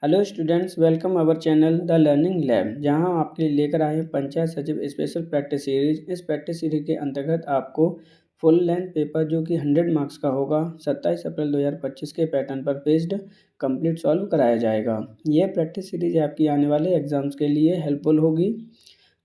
Hello students, welcome our channel the learning lab, जहां हम आपके लिए लेकर आए हैं पंचायत सचिव स्पेशल प्रैक्टिस सीरीज। इस प्रैक्टिस सीरीज के अंतर्गत आपको फुल लेंथ पेपर जो कि 100 मार्क्स का होगा 27 अप्रैल 2025 के पैटर्न पर बेस्ड कंप्लीट सॉल्व कराया जाएगा। यह प्रैक्टिस सीरीज आपकी आने वाले एग्जाम्स के लिए हेल्पफुल होगी।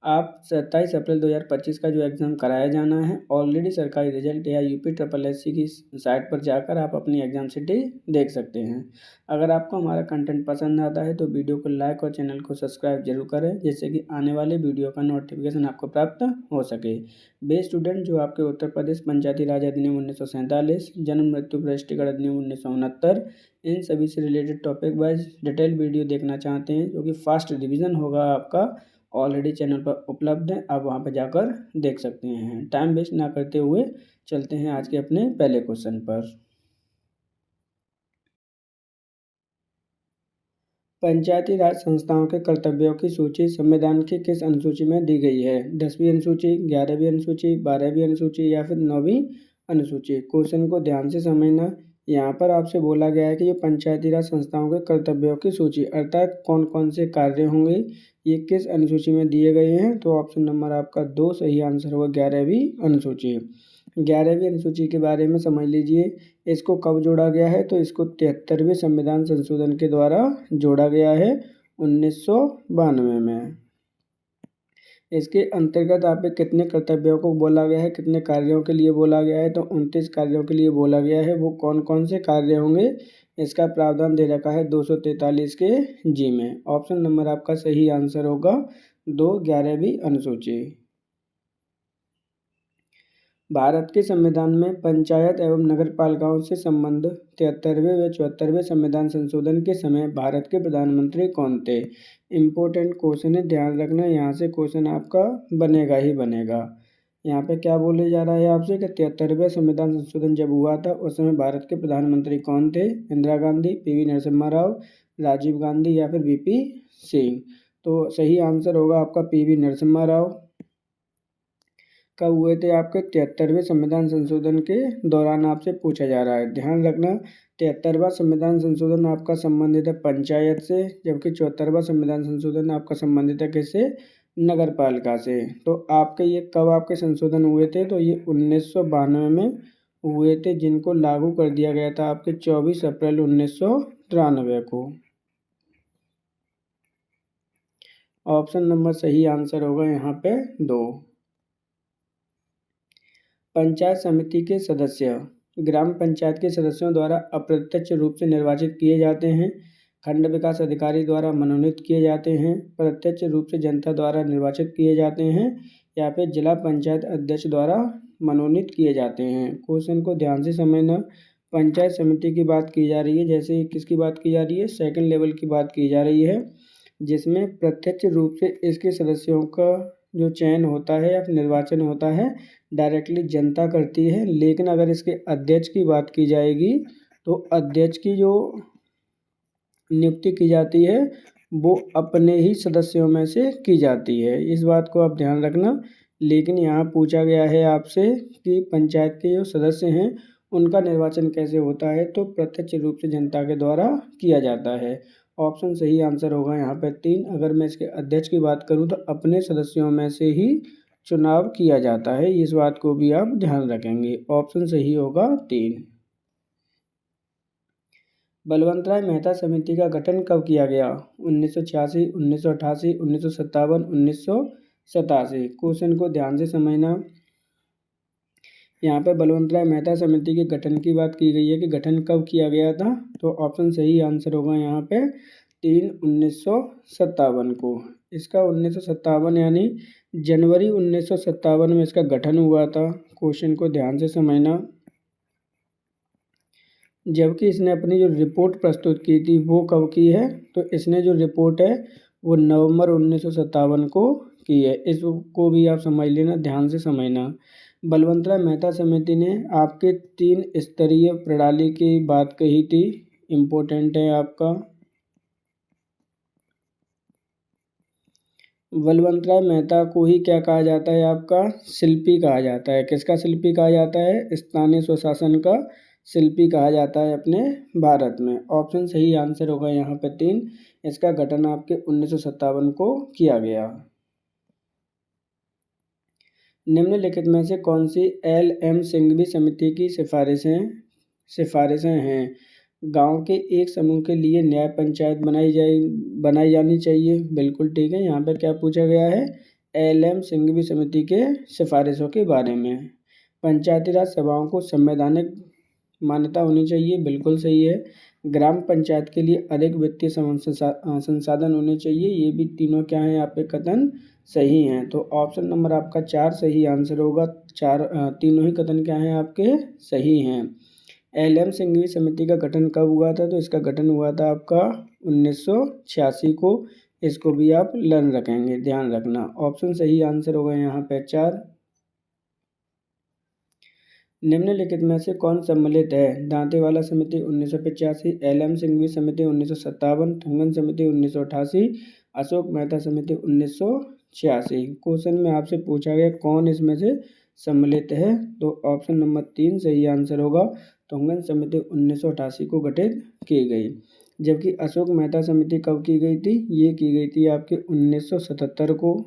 आप 27 अप्रैल 2025 का जो एग्ज़ाम कराया जाना है, ऑलरेडी सरकारी रिजल्ट या UPSSC की साइट पर जाकर आप अपनी एग्ज़ाम सिटी देख सकते हैं। अगर आपको हमारा कंटेंट पसंद आता है तो वीडियो को लाइक और चैनल को सब्सक्राइब जरूर करें, जिससे कि आने वाले वीडियो का नोटिफिकेशन आपको प्राप्त हो सके। बे स्टूडेंट जो आपके उत्तर प्रदेश पंचायती राज अधिनियम 1947, जन्म मृत्यु प्रविष्टिगण अधिनियम 1969, इन सभी से related topic wise detail video देखना चाहते हैं, जो कि फास्ट रिविजन होगा आपका, ऑलरेडी चैनल पर उपलब्ध है। आप वहां पर जाकर देख सकते हैं। टाइम वेस्ट ना करते हुए चलते हैं आज के अपने पहले क्वेश्चन पर। पंचायती राज संस्थाओं के कर्तव्यों की सूची संविधान की किस अनुसूची में दी गई है? 10वीं अनुसूची, 11वीं अनुसूची, 12वीं अनुसूची या फिर 9वीं अनुसूची? क्वेश्चन को ध्यान से समझना। यहाँ पर आपसे बोला गया है कि ये पंचायती राज संस्थाओं के कर्तव्यों की सूची अर्थात कौन कौन से कार्य होंगे, ये किस अनुसूची में दिए गए हैं। तो ऑप्शन नंबर आपका 2 सही आंसर होगा 11वीं अनुसूची। 11वीं अनुसूची के बारे में समझ लीजिए। इसको कब जोड़ा गया है? तो इसको 73वें संविधान संशोधन के द्वारा जोड़ा गया है 1992 में। इसके अंतर्गत आप पे कितने कर्तव्यों को बोला गया है, कितने कार्यों के लिए बोला गया है? तो 29 कार्यों के लिए बोला गया है। वो कौन कौन से कार्य होंगे, इसका प्रावधान दे रखा है 243 के जी में। ऑप्शन नंबर आपका सही आंसर होगा 2, 11वीं अनुसूची। भारत के संविधान में पंचायत एवं नगर पालिकाओं से संबंध 73वें व 74वें संविधान संशोधन के समय भारत के प्रधानमंत्री कौन थे? इम्पोर्टेंट क्वेश्चन है, ध्यान रखना। यहाँ से क्वेश्चन आपका बनेगा ही बनेगा। यहाँ पे क्या बोले जा रहा है आपसे कि 73वें संविधान संशोधन जब हुआ था उस समय भारत के प्रधानमंत्री कौन थे? इंदिरा गांधी, PV नरसिम्हा राव, राजीव गांधी या फिर VP सिंह? तो सही आंसर होगा आपका PV नरसिम्हा राव। कब हुए थे? आपके 73वें संविधान संशोधन के दौरान आपसे पूछा जा रहा है, ध्यान रखना। 73वां संविधान संशोधन आपका संबंधित है पंचायत से, जबकि 74वां संविधान संशोधन आपका संबंधित है किससे? नगर पालिका से। तो आपके ये कब आपके संशोधन हुए थे? तो ये 1992 में हुए थे, जिनको लागू कर दिया गया था आपके 24 अप्रैल 1993 को। ऑप्शन नंबर सही आंसर होगा यहाँ पे 2। पंचायत समिति के सदस्य ग्राम पंचायत के सदस्यों द्वारा अप्रत्यक्ष रूप से निर्वाचित किए जाते हैं, खंड विकास अधिकारी द्वारा मनोनीत किए जाते हैं, प्रत्यक्ष रूप से जनता द्वारा निर्वाचित किए जाते हैं या फिर जिला पंचायत अध्यक्ष द्वारा मनोनीत किए जाते हैं। क्वेश्चन को ध्यान से समझना। पंचायत समिति की बात की जा रही है, जैसे किसकी बात की जा रही है? सेकंड लेवल की बात की जा रही है, जिसमें प्रत्यक्ष रूप से इसके सदस्यों का जो चयन होता है या फिर निर्वाचन होता है डायरेक्टली जनता करती है। लेकिन अगर इसके अध्यक्ष की बात की जाएगी तो अध्यक्ष की जो नियुक्ति की जाती है वो अपने ही सदस्यों में से की जाती है। इस बात को आप ध्यान रखना। लेकिन यहाँ पूछा गया है आपसे कि पंचायत के जो सदस्य हैं उनका निर्वाचन कैसे होता है? तो प्रत्यक्ष रूप से जनता के द्वारा किया जाता है। ऑप्शन सही आंसर होगा यहाँ पर 3। अगर मैं इसके अध्यक्ष की बात करूँ तो अपने सदस्यों में से ही चुनाव किया जाता है। इस बात को भी आप ध्यान रखेंगे। ऑप्शन सही होगा 3। बलवंत राय मेहता समिति का गठन कब किया गया? 1986, 1988, 1957, 1987? क्वेश्चन को ध्यान से समझना। यहाँ पे बलवंत राय मेहता समिति के गठन की बात की गई है कि गठन कब किया गया था? तो ऑप्शन सही आंसर होगा यहाँ पे 3, 1957 को। इसका 1957 यानी जनवरी 1957 में इसका गठन हुआ था। क्वेश्चन को ध्यान से समझना। जबकि इसने अपनी जो रिपोर्ट प्रस्तुत की थी वो कब की है? तो इसने जो रिपोर्ट है वो नवंबर 1957 को की है। इसको भी आप समझ लेना, ध्यान से समझना। बलवंत राय मेहता समिति ने आपके 3 स्तरीय प्रणाली की बात कही थी, इम्पोर्टेंट है आपका। बलवंत राय मेहता को ही क्या कहा जाता है? आपका शिल्पी कहा जाता है। किसका शिल्पी कहा जाता है? स्थानीय स्वशासन का शिल्पी कहा जाता है अपने भारत में। ऑप्शन सही आंसर होगा यहाँ पे 3। इसका गठन आपके 1957 को किया गया। निम्नलिखित में से कौन सी एल.एम. सिंघवी समिति की सिफारिशें हैं? गांव के एक समूह के लिए न्याय पंचायत बनाई जानी चाहिए। बिल्कुल ठीक है। यहाँ पर क्या पूछा गया है? एल.एम. सिंघवी समिति के सिफारिशों के बारे में। पंचायती राज सभाओं को संवैधानिक मान्यता होनी चाहिए। बिल्कुल सही है। ग्राम पंचायत के लिए अधिक वित्तीय संसाधन होने चाहिए। ये भी तीनों क्या हैं? यहाँ पे कथन सही हैं। तो ऑप्शन नंबर आपका 4 सही आंसर होगा। तीनों ही कथन क्या हैं? आपके सही हैं। एल.एम. सिंघवी समिति का गठन कब हुआ था? तो इसका गठन हुआ था आपका 1986 को। इसको भी आप लर्न रखेंगे, ध्यान रखना। ऑप्शन सही आंसर होगा यहाँ पे 4। निम्नलिखित में से कौन सम्मिलित है? दांतेवाला समिति 1985, एल.एम. सिंघवी समिति 1957, थुंगन समिति 1988, अशोक मेहता समिति 1986। क्वेश्चन में आपसे पूछा गया कौन इसमें से सम्मिलित है? तो ऑप्शन नंबर 3 सही आंसर होगा। थुंगन समिति 1988 को गठित की गई। जबकि अशोक मेहता समिति कब की गई थी? ये की गई थी आपके 1977 को।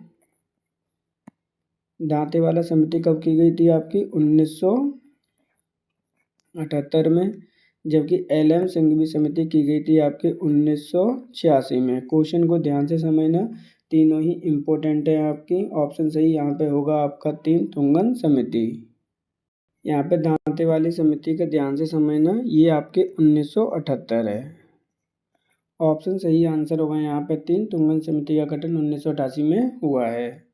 दांतेवाला समिति कब की गई थी? आपकी 1978 में। जबकि एल.एम. सिंघवी समिति की गई थी आपके 1986 में। क्वेश्चन को ध्यान से समझना, तीनों ही इम्पोर्टेंट है आपकी। ऑप्शन सही यहाँ पे होगा आपका 3 थुंगन समिति। यहाँ पे दांतेवाली समिति का ध्यान से समझना, ये आपके 1978 है। ऑप्शन सही आंसर होगा यहाँ पे 3 थुंगन समिति का गठन 1988 में हुआ है।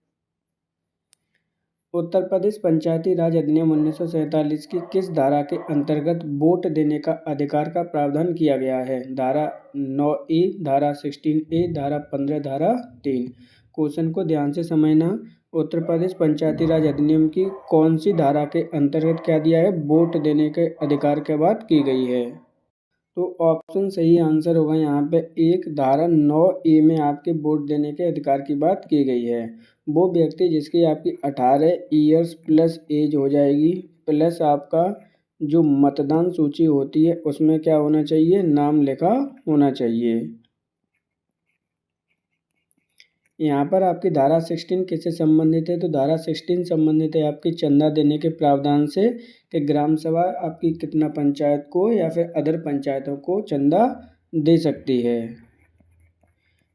उत्तर प्रदेश पंचायती राज अधिनियम 1947 की किस धारा के अंतर्गत वोट देने का अधिकार का प्रावधान किया गया है? धारा 9A, धारा 16A, धारा 15, धारा 3। क्वेश्चन को ध्यान से समझना। उत्तर प्रदेश पंचायती राज अधिनियम की कौन सी धारा के अंतर्गत क्या दिया है? वोट देने के अधिकार के बात की गई है। तो ऑप्शन सही आंसर होगा यहाँ पे 1, धारा 9A में आपके वोट देने के अधिकार की बात की गई है। वो व्यक्ति जिसकी आपकी 18 ईयर्स प्लस एज हो जाएगी, प्लस आपका जो मतदान सूची होती है उसमें क्या होना चाहिए? नाम लिखा होना चाहिए। यहाँ पर आपकी धारा 16 किससे संबंधित है? तो धारा 16 संबंधित है आपकी चंदा देने के प्रावधान से, कि ग्राम सभा आपकी कितना पंचायत को या फिर अदर पंचायतों को चंदा दे सकती है।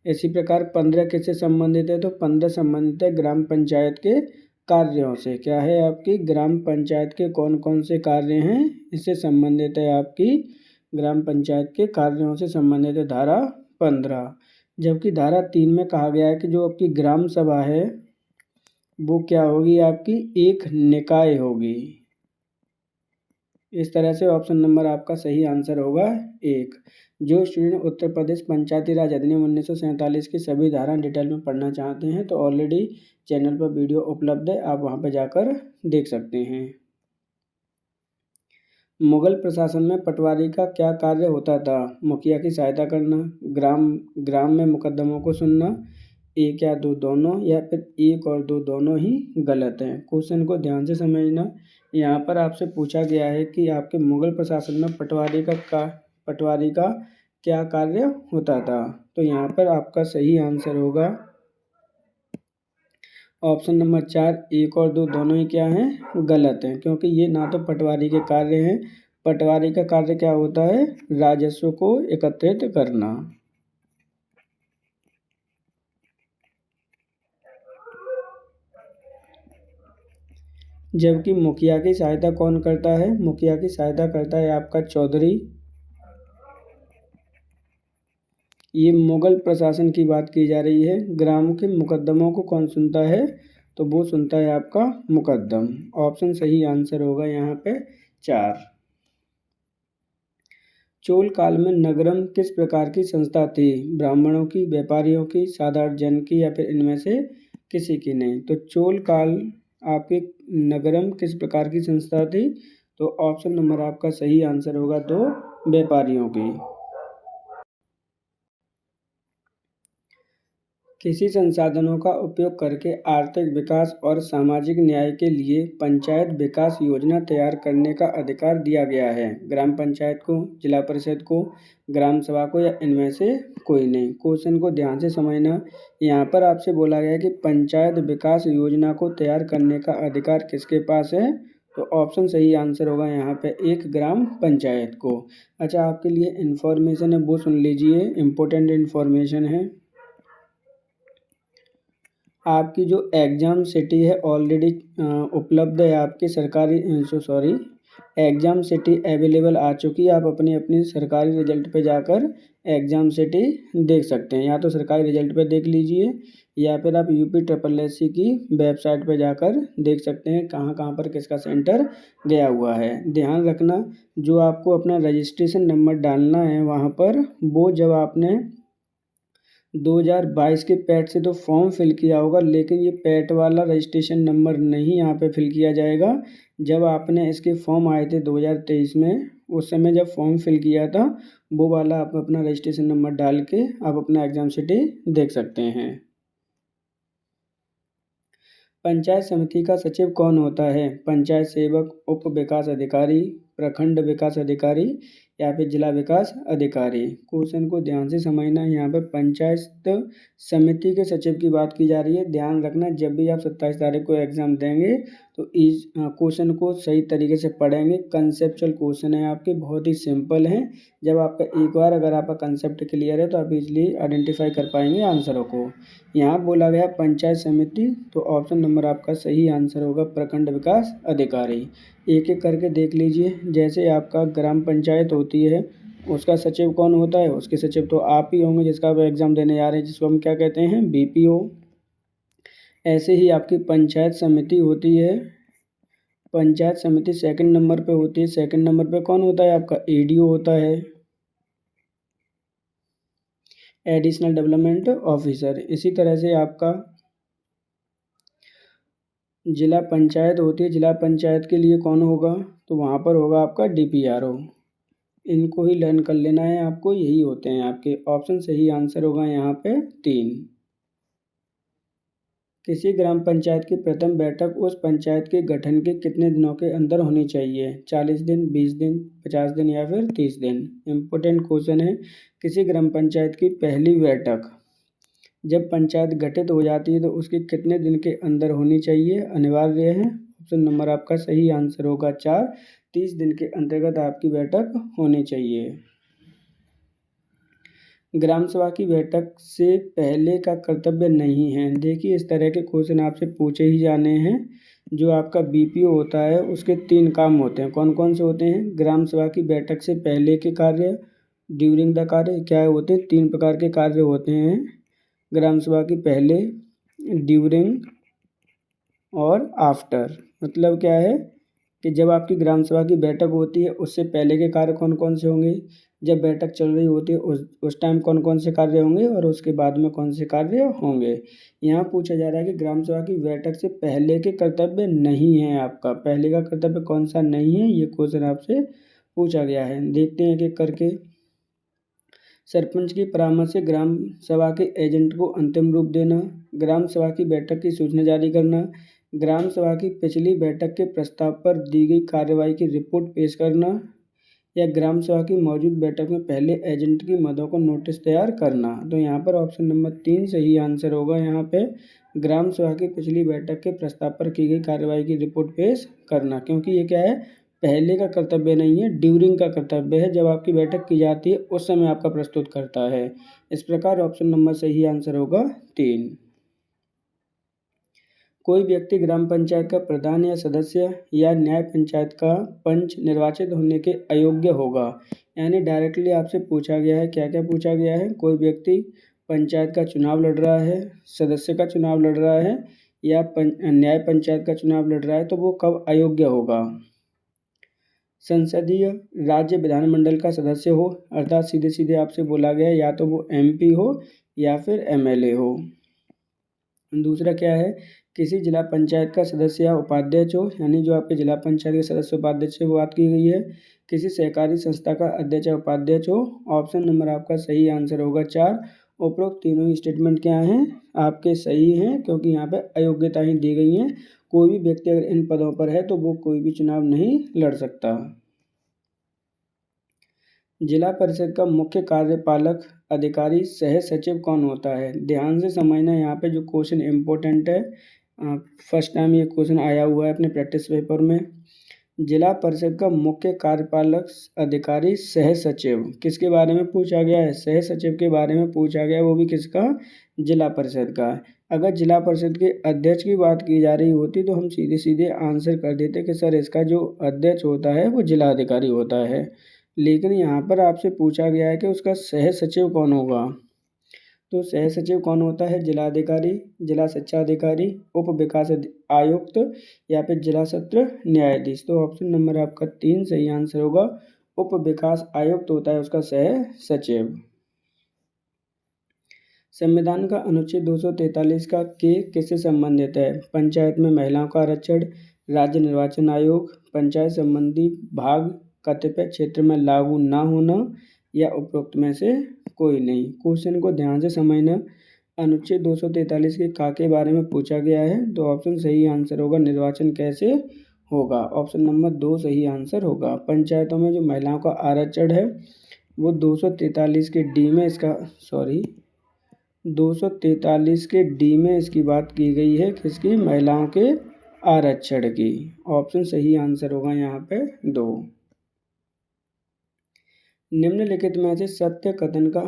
इसी प्रकार 15 किससे संबंधित है? तो 15 संबंधित है ग्राम पंचायत के कार्यों से। क्या है? आपकी ग्राम पंचायत के कौन कौन से कार्य हैं इससे संबंधित है? आपकी ग्राम पंचायत के कार्यों से संबंधित है धारा 15। जबकि धारा 3 में कहा गया है कि जो आपकी ग्राम सभा है वो क्या होगी? आपकी एक निकाय होगी। इस तरह से ऑप्शन नंबर आपका सही आंसर होगा 1। जो स्टूडेंट उत्तर प्रदेश पंचायती राज अधिनियम 1947 की सभी धारा डिटेल में पढ़ना चाहते हैं तो ऑलरेडी चैनल पर वीडियो उपलब्ध है, आप वहां पर जाकर देख सकते हैं। मुगल प्रशासन में पटवारी का क्या कार्य होता था? मुखिया की सहायता करना, ग्राम में मुकदमों को सुनना, 1 या 2 दोनों, या फिर 1 और 2 दोनों ही गलत हैं। क्वेश्चन को ध्यान से समझना। यहाँ पर आपसे पूछा गया है कि आपके मुगल प्रशासन में पटवारी का क्या कार्य होता था? तो यहाँ पर आपका सही आंसर होगा ऑप्शन नंबर 4, 1 और 2 दोनों ही क्या हैं? गलत हैं, क्योंकि ये ना तो पटवारी के कार्य हैं। पटवारी का कार्य क्या होता है? राजस्व को एकत्रित करना। जबकि मुखिया की सहायता कौन करता है? मुखिया की सहायता करता है आपका चौधरी। ये मुगल प्रशासन की बात की जा रही है। ग्राम के मुकदमों को कौन सुनता है? तो वो सुनता है आपका मुकद्दम। ऑप्शन सही आंसर होगा यहाँ पे 4। चोल काल में नगरम किस प्रकार की संस्था थी? ब्राह्मणों की, व्यापारियों की, साधारण जन की, या फिर इनमें से किसी की नहीं? तो चोल काल आपके नगरम किस प्रकार की संस्था थी? तो ऑप्शन नंबर आपका सही आंसर होगा 2, व्यापारियों की। किसी संसाधनों का उपयोग करके आर्थिक विकास और सामाजिक न्याय के लिए पंचायत विकास योजना तैयार करने का अधिकार दिया गया है। ग्राम पंचायत को, जिला परिषद को, ग्राम सभा को या इनमें से कोई नहीं। क्वेश्चन को ध्यान से समझना। यहाँ पर आपसे बोला गया है कि पंचायत विकास योजना को तैयार करने का अधिकार किसके पास है, तो ऑप्शन सही आंसर होगा यहाँ पे एक, ग्राम पंचायत को। अच्छा, आपके लिए इन्फॉर्मेशन है वो सुन लीजिए, इम्पोर्टेंट इन्फॉर्मेशन है। आपकी जो एग्ज़ाम सिटी है ऑलरेडी उपलब्ध है आपके सरकारी एग्ज़ाम सिटी अवेलेबल आ चुकी है। आप अपनी अपनी सरकारी रिजल्ट पे जाकर एग्ज़ाम सिटी देख सकते हैं। या तो सरकारी रिजल्ट पे देख लीजिए या फिर आप UPSSC की वेबसाइट पे जाकर देख सकते हैं कहाँ कहाँ पर किसका सेंटर गया हुआ है। ध्यान रखना, जो आपको अपना रजिस्ट्रेशन नंबर डालना है वहाँ पर, वो जब आपने 2022 के पैट से तो फॉर्म फिल किया होगा, लेकिन ये पैट वाला रजिस्ट्रेशन नंबर नहीं यहाँ पे फिल किया जाएगा। जब आपने इसके फॉर्म आए थे 2023 में, उस समय जब फॉर्म फिल किया था वो वाला आप अपना रजिस्ट्रेशन नंबर डाल के आप अपना एग्ज़ाम सिटी देख सकते हैं। पंचायत समिति का सचिव कौन होता है? पंचायत सेवक, उप विकास अधिकारी, प्रखंड विकास अधिकारी या फिर जिला विकास अधिकारी। क्वेश्चन को ध्यान से समझना। यहाँ पर पंचायत समिति के सचिव की बात की जा रही है। ध्यान रखना, जब भी आप 27 तारीख को एग्ज़ाम देंगे तो इस क्वेश्चन को सही तरीके से पढ़ेंगे। कंसेप्चुअल क्वेश्चन है आपके, बहुत ही सिंपल हैं। जब आपका एक बार अगर आपका कंसेप्ट क्लियर है तो आप इजली आइडेंटिफाई कर पाएंगे आंसरों को। यहाँ बोला गया पंचायत समिति, तो ऑप्शन नंबर आपका सही आंसर होगा प्रखंड विकास अधिकारी। एक एक करके देख लीजिए। जैसे आपका ग्राम पंचायत होती है, उसका सचिव कौन होता है? उसके सचिव तो आप ही होंगे जिसका आप एग्ज़ाम देने जा रहे हैं, जिसको हम क्या कहते हैं? BPO। ऐसे ही आपकी पंचायत समिति होती है। पंचायत समिति सेकंड नंबर पे होती है। सेकंड नंबर पे कौन होता है? आपका ADO होता है, एडिशनल डेवलपमेंट ऑफिसर। इसी तरह से आपका जिला पंचायत होती है। जिला पंचायत के लिए कौन होगा? तो वहाँ पर होगा आपका DPRO। इनको ही लर्न कर लेना है आपको, यही होते हैं आपके। ऑप्शन सही आंसर होगा यहाँ पे 3। किसी ग्राम पंचायत की प्रथम बैठक उस पंचायत के गठन के कितने दिनों के अंदर होनी चाहिए? 40 दिन, 20 दिन, 50 दिन या फिर 30 दिन। इम्पोर्टेंट क्वेश्चन है। किसी ग्राम पंचायत की पहली बैठक जब पंचायत गठित हो जाती है तो उसके कितने दिन के अंदर होनी चाहिए? अनिवार्य है। ऑप्शन नंबर आपका सही आंसर होगा 4। 30 दिन के अंतर्गत आपकी बैठक होनी चाहिए। ग्राम सभा की बैठक से पहले का कर्तव्य नहीं है। देखिए, इस तरह के क्वेश्चन आपसे पूछे ही जाने हैं। जो आपका BPO होता है उसके 3 काम होते हैं। कौन कौन से होते हैं? ग्राम सभा की बैठक से पहले के कार्य, ड्यूरिंग द कार्य, क्या होते हैं? 3 प्रकार के कार्य होते हैं ग्राम सभा की पहले, ड्यूरिंग और आफ्टर। मतलब क्या है कि जब आपकी ग्राम सभा की बैठक होती है उससे पहले के कार्य कौन कौन से होंगे, जब बैठक चल रही होती है उस टाइम कौन कौन से कार्य होंगे, और उसके बाद में कौन से कार्य होंगे। यहाँ पूछा जा रहा है कि ग्राम सभा की बैठक से पहले के कर्तव्य नहीं है आपका। पहले का कर्तव्य कौन सा नहीं है, ये क्वेश्चन आपसे पूछा गया है। देखते हैं एक एक करके। सरपंच के परामर्श से ग्राम सभा के एजेंट को अंतिम रूप देना, ग्राम सभा की बैठक की सूचना जारी करना, ग्राम सभा की पिछली बैठक के प्रस्ताव पर दी गई कार्रवाई की रिपोर्ट पेश करना, या ग्राम सभा की मौजूद बैठक में पहले एजेंट की मदों को नोटिस तैयार करना। तो यहाँ पर ऑप्शन नंबर 3 सही आंसर होगा। यहाँ पे ग्राम सभा की पिछली बैठक के प्रस्ताव पर की गई कार्रवाई की रिपोर्ट पेश करना, क्योंकि ये क्या है, पहले का कर्तव्य नहीं है, ड्यूरिंग का कर्तव्य है। जब आपकी बैठक की जाती है उस समय आपका प्रस्तुत करता है। इस प्रकार ऑप्शन नंबर सही आंसर होगा 3। कोई व्यक्ति ग्राम पंचायत का प्रधान या सदस्य या न्याय पंचायत का पंच निर्वाचित होने के अयोग्य होगा। यानी डायरेक्टली आपसे पूछा गया है, क्या क्या पूछा गया है? कोई व्यक्ति पंचायत का चुनाव लड़ रहा है, सदस्य का चुनाव लड़ रहा है या न्याय पंचायत का चुनाव लड़ रहा है, तो वो कब अयोग्य होगा? संसदीय राज्य विधानमंडल का सदस्य हो, अर्थात सीधे सीधे आपसे बोला गया है या तो वो MP हो या फिर MLA हो। दूसरा क्या है, किसी जिला पंचायत का सदस्य या उपाध्यक्ष हो, यानी जो आपके जिला पंचायत के सदस्य उपाध्यक्ष वो बात की गई है। किसी सहकारी संस्था का अध्यक्ष या उपाध्यक्ष हो। ऑप्शन नंबर आपका सही आंसर होगा 4। उपरोक्त तीनों ही स्टेटमेंट क्या हैं, आपके सही हैं, क्योंकि यहाँ पे अयोग्यता ही दी गई हैं। कोई भी व्यक्ति अगर इन पदों पर है तो वो कोई भी चुनाव नहीं लड़ सकता। जिला परिषद का मुख्य कार्यपालक अधिकारी सह सचिव कौन होता है? ध्यान से समझना, यहाँ पे जो क्वेश्चन इम्पोर्टेंट है, फर्स्ट टाइम ये क्वेश्चन आया हुआ है अपने प्रैक्टिस पेपर में। जिला परिषद का मुख्य कार्यपालक अधिकारी सह सचिव किसके बारे में पूछा गया है? सह सचिव के बारे में पूछा गया है, वो भी किसका? जिला परिषद का। अगर जिला परिषद के अध्यक्ष की बात की जा रही होती तो हम सीधे सीधे आंसर कर देते कि सर इसका जो अध्यक्ष होता है वो जिला अधिकारी होता है, लेकिन यहाँ पर आपसे पूछा गया है कि उसका सह सचिव कौन होगा। तो सह सचिव कौन होता है? जिलाधिकारी, जिला शिक्षा अधिकारी, उप विकास आयुक्त या फिर जिला सत्र न्यायाधीश। तो ऑप्शन नंबर आपका 3 सही आंसर होगा। उप विकास आयुक्त होता है उसका सह सचिव। संविधान का अनुच्छेद 243 का किससे संबंधित है? पंचायत में महिलाओं का आरक्षण, राज्य निर्वाचन आयोग, पंचायत संबंधी भाग कतिपय क्षेत्र में लागू न होना या उपरोक्त में से कोई नहीं। क्वेश्चन को ध्यान से समझना। अनुच्छेद 243 के बारे में पूछा गया है, तो ऑप्शन सही आंसर होगा निर्वाचन कैसे होगा। ऑप्शन नंबर 2 सही आंसर होगा। पंचायतों में जो महिलाओं का आरक्षण है वो 243 के डी में इसका 243 के डी में इसकी बात की गई है, किसकी? महिलाओं के आरक्षण की। ऑप्शन सही आंसर होगा यहाँ पे 2। निम्नलिखित में से सत्य कथन का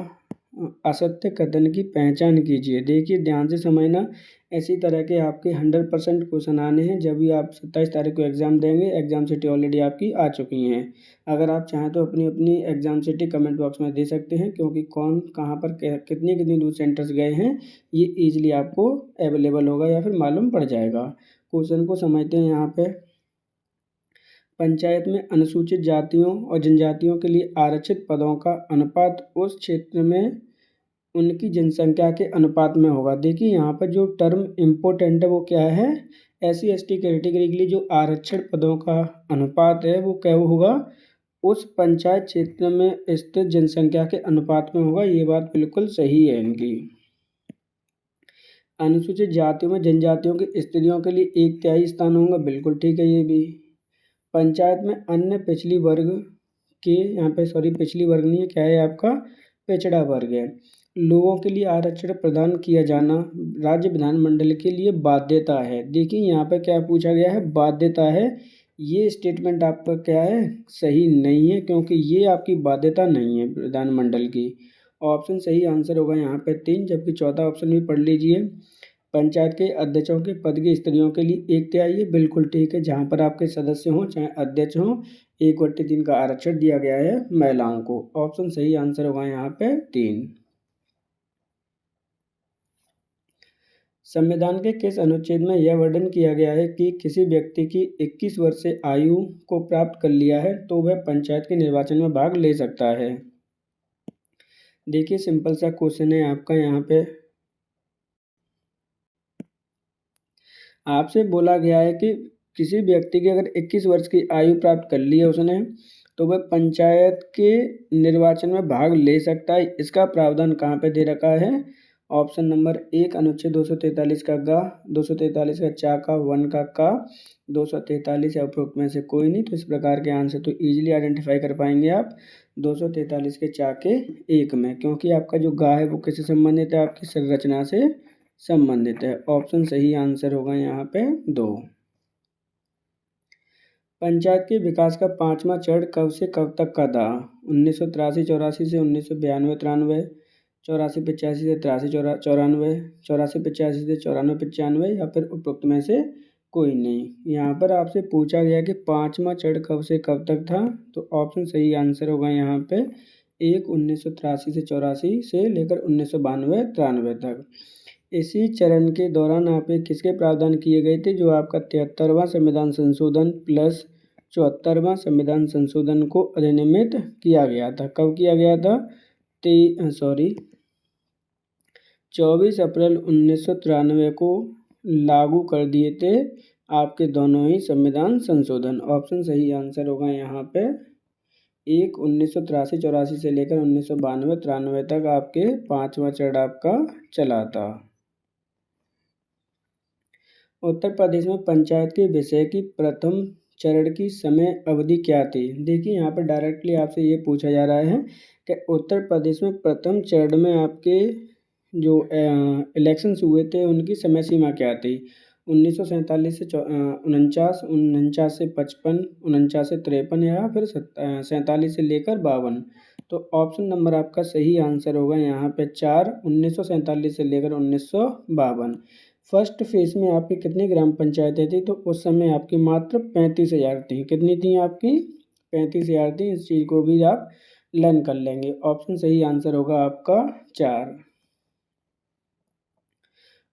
असत्य कथन की पहचान कीजिए। देखिए ध्यान से समझना, ऐसी तरह के आपके 100% क्वेश्चन आने हैं जब भी आप 27 तारीख को एग्ज़ाम देंगे। एग्ज़ाम सिटी ऑलरेडी आपकी आ चुकी हैं। अगर आप चाहें तो अपनी अपनी एग्ज़ाम सिटी कमेंट बॉक्स में दे सकते हैं, क्योंकि कौन कहाँ पर कितनी दूर सेंटर्स गए हैं ये ईजिली आपको अवेलेबल होगा या फिर मालूम पड़ जाएगा। क्वेश्चन को समझते हैं। यहाँ पे पंचायत में अनुसूचित जातियों और जनजातियों के लिए आरक्षित पदों का अनुपात उस क्षेत्र में उनकी जनसंख्या के अनुपात में होगा। देखिए यहाँ पर जो टर्म इम्पोर्टेंट है वो क्या है? SC/ST कैटेगरी के लिए जो आरक्षण पदों का अनुपात है वो क्या होगा? उस पंचायत क्षेत्र में स्थित जनसंख्या के अनुपात में होगा। ये बात बिल्कुल सही है इनकी। अनुसूचित जातियों में जनजातियों की स्त्रियों के लिए 1/3 स्थान होगा, बिल्कुल ठीक है ये भी। पंचायत में अन्य पिछड़ी वर्ग के, यहाँ पे पिछड़ी वर्ग नहीं है, क्या है आपका? पिछड़ा वर्ग है, लोगों के लिए आरक्षण प्रदान किया जाना राज्य विधानमंडल के लिए बाध्यता है। देखिए यहाँ पे क्या पूछा गया है? बाध्यता है। ये स्टेटमेंट आपका क्या है? सही नहीं है, क्योंकि ये आपकी बाध्यता नहीं है विधानमंडल की। ऑप्शन सही आंसर होगा यहाँ पे 3। जबकि चौथा ऑप्शन भी पढ़ लीजिए। पंचायत के अध्यक्षों के पद की स्त्रियों के लिए 1/3, ये बिल्कुल ठीक है। जहाँ पर आपके सदस्य हों चाहे अध्यक्ष हों 1/3 का आरक्षण दिया गया है महिलाओं को। ऑप्शन सही आंसर होगा यहाँ पे 3। संविधान के किस अनुच्छेद में यह वर्णन किया गया है कि किसी व्यक्ति की 21 वर्ष से आयु को प्राप्त कर लिया है तो वह पंचायत के निर्वाचन में भाग ले सकता है? देखिए सिंपल सा क्वेश्चन है आपका। यहाँ पे आपसे बोला गया है कि किसी व्यक्ति की अगर 21 वर्ष की आयु प्राप्त कर ली है उसने, तो वह पंचायत के निर्वाचन में भाग ले सकता है। इसका प्रावधान कहाँ पे दे रखा है? ऑप्शन नंबर 1 अनुच्छेद 243 का ग, 243 का चा का, 1 का 243 या उपरोक्त में से कोई नहीं। तो इस प्रकार के आंसर तो इजीली आइडेंटिफाई कर पाएंगे आप 243 के चा के 1 में, क्योंकि आपका जो गा है वो किससे संबंधित है? आपकी संरचना से संबंधित है। ऑप्शन सही आंसर होगा यहाँ पे 2। पंचायत के विकास का 5वां चरण कब से कब तक का था? 1983-84 से 1992-93, 84-85 से 83-94, 84-85 से 94-95 या फिर उपरोक्त में से कोई नहीं। यहाँ पर आपसे पूछा गया कि 5वां चरण कब से कब तक था, तो ऑप्शन सही आंसर होगा यहाँ पे 1 1983 से 84 से लेकर 1992-93 तक। इसी चरण के दौरान आप किसके प्रावधान किए गए थे? जो आपका 73वां संविधान संशोधन प्लस 74वां संविधान संशोधन को अधिनियमित किया गया था। कब किया गया था? 24 अप्रैल 1993 को लागू कर दिए थे आपके दोनों ही संविधान संशोधन। ऑप्शन सही आंसर होगा यहाँ पे एक 1983-84 से लेकर 1992-93 तक आपके 5वां चरण आपका चला था। उत्तर प्रदेश में पंचायत के विषय की प्रथम चरण की समय अवधि क्या थी? देखिए यहाँ पर डायरेक्टली आपसे ये पूछा जा रहा है कि उत्तर प्रदेश में प्रथम चरण में आपके जो इलेक्शंस हुए थे उनकी समय सीमा क्या थी? 1947 से 49, 49 से 55, 49 से 53 या फिर 47 से लेकर 52। तो ऑप्शन नंबर आपका सही आंसर होगा यहाँ पे 4, 1947 से लेकर 1952। फर्स्ट फेज में आपकी कितनी ग्राम पंचायतें थी? तो उस समय आपकी मात्र 35,000 थी। कितनी थी आपकी? 35,000 थी। इस चीज़ को भी आप लर्न कर लेंगे। ऑप्शन सही आंसर होगा आपका 4।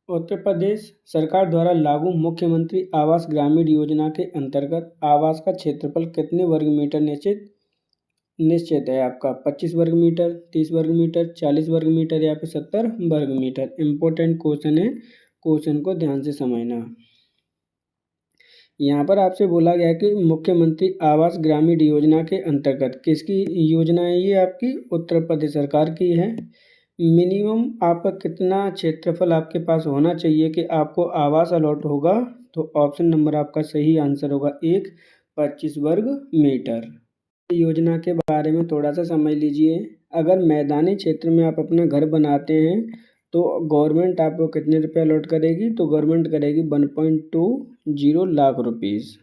उत्तर प्रदेश सरकार द्वारा लागू मुख्यमंत्री आवास ग्रामीण योजना के अंतर्गत आवास का क्षेत्रफल कितने वर्ग मीटर निश्चित है आपका? 25 वर्ग मीटर, 30 वर्ग मीटर, 40 वर्ग मीटर या फिर 70 वर्ग मीटर? इम्पोर्टेंट क्वेश्चन है, क्वेश्चन को ध्यान से समझना। यहाँ पर आपसे बोला गया कि मुख्यमंत्री आवास ग्रामीण योजना के अंतर्गत किसकी योजना है? ये आपकी उत्तर प्रदेश सरकार की है। मिनिमम आपका कितना क्षेत्रफल आपके पास होना चाहिए कि आपको आवास अलॉट होगा? तो ऑप्शन नंबर आपका सही आंसर होगा 1, 25 वर्ग मीटर। योजना के बारे में थोड़ा सा समझ लीजिए। अगर मैदानी क्षेत्र में आप अपना घर बनाते हैं तो गवर्नमेंट आपको कितने रुपये अलॉट करेगी? तो गवर्नमेंट करेगी 1.20 लाख रुपीज़।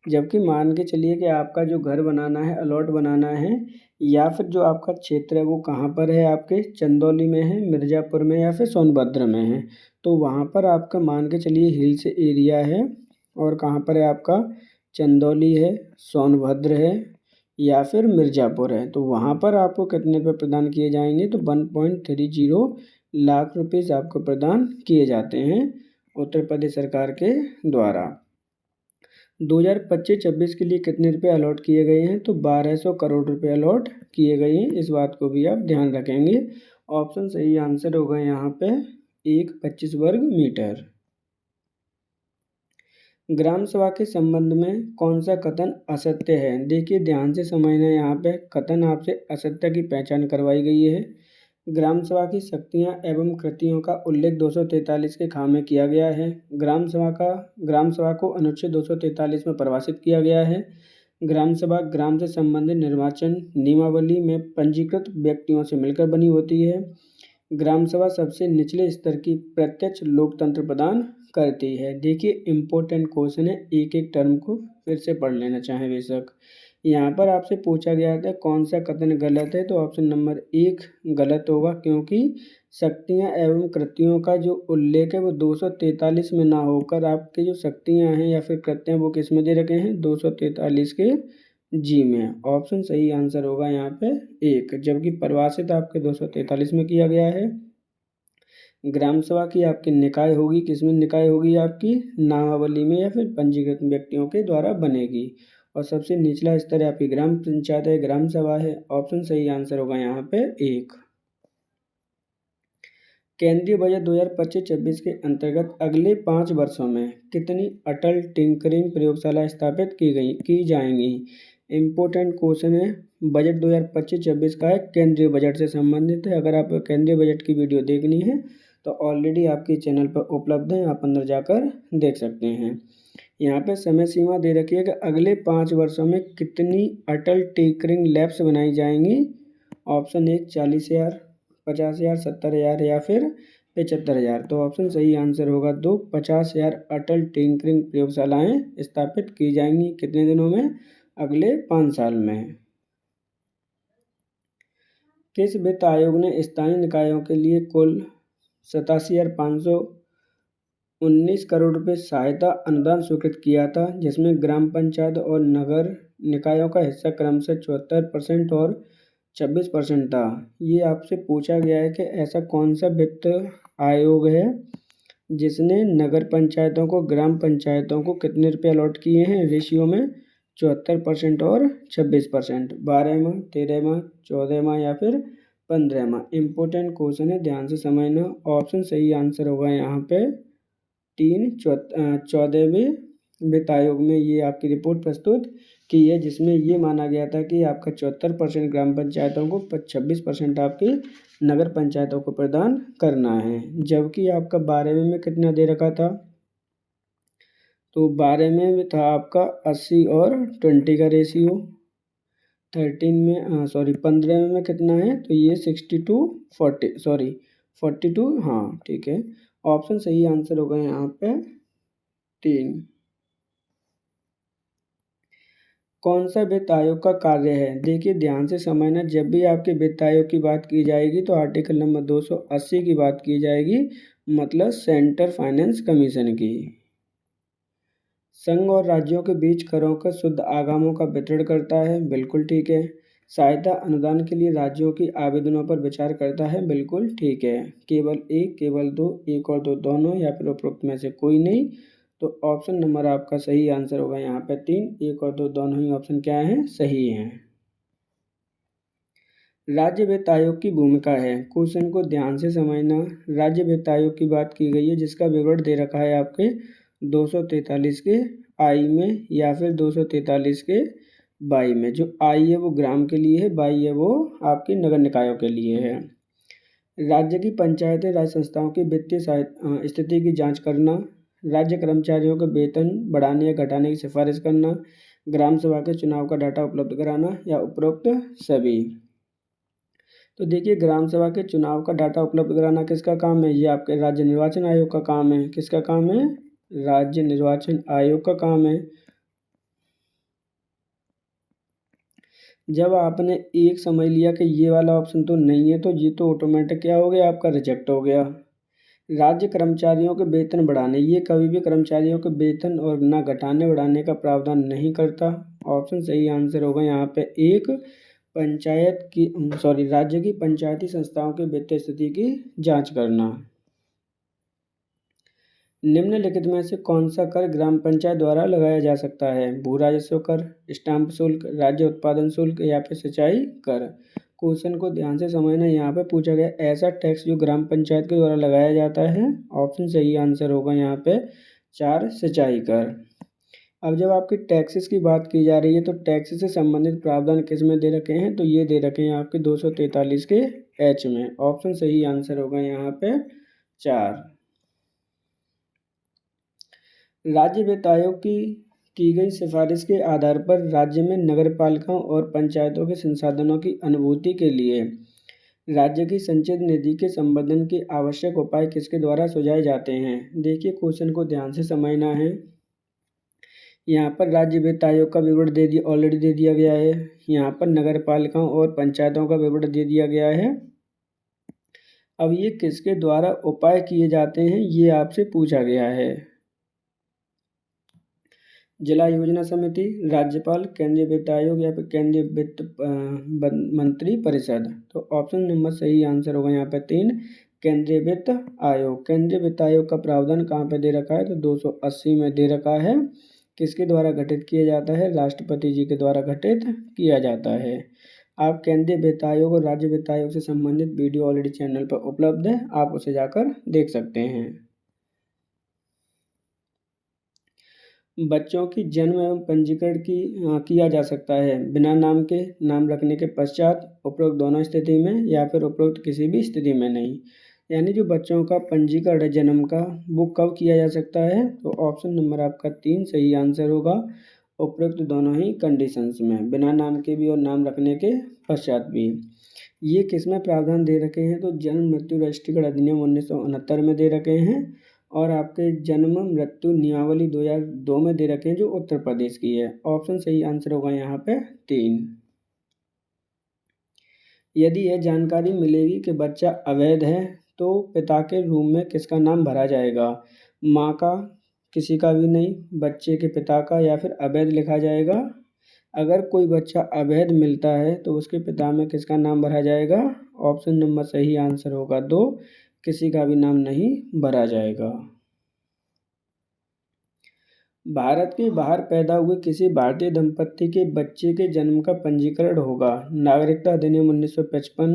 जबकि मान के चलिए कि आपका जो घर बनाना है, अलॉट बनाना है, या फिर जो आपका क्षेत्र है वो कहाँ पर है? आपके चंदौली में है, मिर्ज़ापुर में या फिर सोनभद्र में है। तो वहाँ पर आपका मान के चलिए हिल्स एरिया है। और कहाँ पर है आपका? चंदौली है, सोनभद्र है या फिर मिर्ज़ापुर है। तो वहाँ पर आपको कितने रुपये प्रदान किए जाएंगे? तो 1.30 लाख रुपीज़ आपको प्रदान किए जाते हैं उत्तर प्रदेश सरकार के द्वारा। 2025-26 के लिए कितने रुपए अलॉट किए गए हैं? तो 1200 करोड़ रुपए अलॉट किए गए हैं। इस बात को भी आप ध्यान रखेंगे। ऑप्शन सही आंसर होगा यहाँ पे 1, 25 वर्ग मीटर। ग्राम सभा के संबंध में कौन सा कथन असत्य है? देखिए ध्यान से समझना। यहाँ पे कथन आपसे असत्य की पहचान करवाई गई है। ग्राम सभा की शक्तियाँ एवं कृतियों का उल्लेख 243 के खामे में किया गया है। ग्राम सभा को अनुच्छेद 243 में परिभाषित किया गया है। ग्राम सभा ग्राम से संबंधित निर्वाचन नियमावली में पंजीकृत व्यक्तियों से मिलकर बनी होती है। ग्राम सभा सबसे निचले स्तर की प्रत्यक्ष लोकतंत्र प्रदान करती है। देखिए इम्पोर्टेंट क्वेश्चन है, एक एक टर्म को फिर से पढ़ लेना चाहें बेशक। यहाँ पर आपसे पूछा गया था कौन सा कथन गलत है? तो ऑप्शन नंबर 1 गलत होगा, क्योंकि शक्तियाँ एवं कृतियों का जो उल्लेख है वो 243 में ना होकर आपके जो शक्तियाँ हैं या फिर कृत्य हैं वो किस में दे रखे हैं? 243 के जी में। ऑप्शन सही आंसर होगा यहाँ पे 1, जबकि परिभाषित आपके 243 में किया गया है। ग्राम सभा की आपकी निकाय होगी, किसमें निकाय होगी? आपकी नामावली में या फिर पंजीकृत व्यक्तियों के द्वारा बनेगी। और सबसे निचला स्तर आपकी ग्राम पंचायत है, ग्राम सभा है। ऑप्शन सही आंसर होगा यहाँ पे 1। केंद्रीय बजट 2025-26 के अंतर्गत अगले 5 वर्षों में कितनी अटल टिंकरिंग प्रयोगशाला स्थापित की जाएंगी? इम्पोर्टेंट क्वेश्चन है। बजट 2025-26 का है, केंद्रीय बजट से संबंधित है। अगर आप केंद्रीय बजट की वीडियो देखनी है तो ऑलरेडी आपके चैनल पर उपलब्ध है, आप अंदर जाकर देख सकते हैं। यहाँ पे समय सीमा दे रखी है कि अगले 5 वर्षों में कितनी अटल टिंकरिंग लैब्स बनाई जाएंगी। ऑप्शन 1 40,000, 50,000, 70,000 या फिर 75,000। तो ऑप्शन सही आंसर होगा 2, 50,000 अटल टिंकरिंग प्रयोगशालाएँ स्थापित की जाएंगी। कितने दिनों में? अगले 5 साल में। किस वित्त आयोग ने स्थानीय निकायों के लिए कुल 87,519 करोड़ रुपये सहायता अनुदान स्वीकृत किया था, जिसमें ग्राम पंचायत और नगर निकायों का हिस्सा क्रमशः 74% और 26% था। ये आपसे पूछा गया है कि ऐसा कौन सा वित्त आयोग है जिसने नगर पंचायतों को, ग्राम पंचायतों को कितने रुपये अलॉट किए हैं रेशियो में? 74% और 26%। 12वां, 13वां, 14वां या फिर 15वां? इम्पोर्टेंट क्वेश्चन है, ध्यान से समझना। ऑप्शन सही आंसर होगा यहाँ पे 3, 14वें वित्त आयोग में ये आपकी रिपोर्ट प्रस्तुत की है, जिसमें ये माना गया था कि आपका 74% ग्राम पंचायतों को 26% आपकी नगर पंचायतों को प्रदान करना है। जबकि आपका 12वें में कितना दे रखा था, तो 12वें में था आपका 80 और 20 का रेशियो। 15वें में कितना है, तो ये 42, हाँ ठीक है। ऑप्शन सही आंसर होगा यहाँ पे 3। कौन सा वित्त आयोग का कार्य है? देखिए ध्यान से समझना, जब भी आपके वित्त आयोग की बात की जाएगी तो आर्टिकल नंबर 280 की बात की जाएगी, मतलब सेंटर फाइनेंस कमीशन की। संघ और राज्यों के बीच करों का शुद्ध आगमों का वितरण करता है, बिल्कुल ठीक है। सहायता अनुदान के लिए राज्यों की आवेदनों पर विचार करता है, बिल्कुल ठीक है। केवल एक, केवल दो, एक और दो दोनों, या फिर उपरोक्त में से कोई नहीं। तो ऑप्शन नंबर आपका सही आंसर होगा यहाँ पे 3, एक और दो दोनों ही ऑप्शन क्या है, सही हैं। राज्य वित्त आयोग की भूमिका है, क्वेश्चन को ध्यान से समझना। राज्य वित्त आयोग की बात की गई है, जिसका विवरण दे रखा है आपके 243 के आई में या फिर 243 के बाई में। जो आई है वो ग्राम के लिए है, बाई है वो आपके नगर निकायों के लिए है। राज्य की पंचायतें राज्य संस्थाओं की वित्तीय स्थिति की जांच करना, राज्य कर्मचारियों के वेतन बढ़ाने या घटाने की सिफारिश करना, ग्राम सभा के चुनाव का डाटा उपलब्ध कराना, या उपरोक्त सभी। तो देखिए ग्राम सभा के चुनाव का डाटा उपलब्ध कराना किसका काम है, ये आपके राज्य निर्वाचन आयोग का काम है। किसका काम है, राज्य निर्वाचन आयोग का काम है। जब आपने एक समझ लिया कि ये वाला ऑप्शन तो नहीं है, तो ये तो ऑटोमेटिक क्या हो गया, आपका रिजेक्ट हो गया। राज्य कर्मचारियों के वेतन बढ़ाने, ये कभी भी कर्मचारियों के वेतन और ना घटाने बढ़ाने का प्रावधान नहीं करता। ऑप्शन सही आंसर होगा यहाँ पे एक, राज्य की पंचायती संस्थाओं के वित्तीय स्थिति की जांच करना। निम्नलिखित में से कौन सा कर ग्राम पंचायत द्वारा लगाया जा सकता है? भू राजस्व कर, स्टाम्प शुल्क, राज्य उत्पादन शुल्क, या फिर सिंचाई कर। क्वेश्चन को ध्यान से समझना, यहाँ पे पूछा गया ऐसा टैक्स जो ग्राम पंचायत के द्वारा लगाया जाता है। ऑप्शन सही आंसर होगा यहाँ पे 4, सिंचाई कर। अब जब आपकी टैक्सेस की बात की जा रही है, तो टैक्स से संबंधित प्रावधान किस में दे रखे हैं, तो ये दे रखे हैं आपके 243 के एच में। ऑप्शन सही आंसर होगा यहाँ पे 4। राज्य वित्त आयोग की गई सिफारिश के आधार पर राज्य में नगरपालिकाओं और पंचायतों के संसाधनों की अनुभूति के लिए राज्य की संचित निधि के संवर्धन के आवश्यक उपाय किसके द्वारा सुझाए जाते हैं? देखिए क्वेश्चन को ध्यान से समझना है। यहाँ पर राज्य वित्त आयोग का विवरण ऑलरेडी दे दिया गया है। यहाँ पर नगरपालिकाओं और पंचायतों का विवरण दे दिया गया है। अब ये किसके द्वारा उपाय किए जाते हैं, ये आपसे पूछा गया है। जिला योजना समिति, राज्यपाल, केंद्रीय वित्त आयोग, या फिर केंद्रीय वित्त मंत्री परिषद। तो ऑप्शन नंबर सही आंसर होगा यहाँ पे 3, केंद्रीय वित्त आयोग। केंद्रीय वित्त आयोग का प्रावधान कहाँ पे दे रखा है, तो 280 में दे रखा है। किसके द्वारा गठित किया जाता है, राष्ट्रपति जी के द्वारा गठित किया जाता है। आप केंद्रीय वित्त आयोग और राज्य वित्त आयोग से संबंधित वीडियो ऑलरेडी चैनल पर उपलब्ध है, आप उसे जाकर देख सकते हैं। बच्चों की जन्म एवं पंजीकरण किया जा सकता है बिना नाम के, नाम रखने के पश्चात, उपरोक्त दोनों स्थिति में, या फिर उपरोक्त किसी भी स्थिति में नहीं। यानी जो बच्चों का पंजीकरण है जन्म का, वो कब किया जा सकता है, तो ऑप्शन नंबर आपका 3 सही आंसर होगा। उपरोक्त दोनों ही कंडीशंस में, बिना नाम के भी और नाम रखने के पश्चात भी। ये किस में प्रावधान दे रखे हैं, तो जन्म मृत्यु रजिस्ट्रीकरण अधिनियम 1969 में दे रखे हैं, और आपके जन्म मृत्यु नियमावली 2002 में दे रखे हैं, जो उत्तर प्रदेश की है। ऑप्शन सही आंसर होगा यहाँ पे 3। यदि यह जानकारी मिलेगी कि बच्चा अवैध है, तो पिता के रूम में किसका नाम भरा जाएगा? माँ का, किसी का भी नहीं, बच्चे के पिता का, या फिर अवैध लिखा जाएगा। अगर कोई बच्चा अवैध मिलता है तो उसके पिता में किसका नाम भरा जाएगा? ऑप्शन नंबर सही आंसर होगा 2, किसी का भी नाम नहीं भरा जाएगा। भारत के बाहर पैदा हुए किसी भारतीय दंपत्ति के बच्चे के जन्म का पंजीकरण होगा। नागरिकता अधिनियम 1955,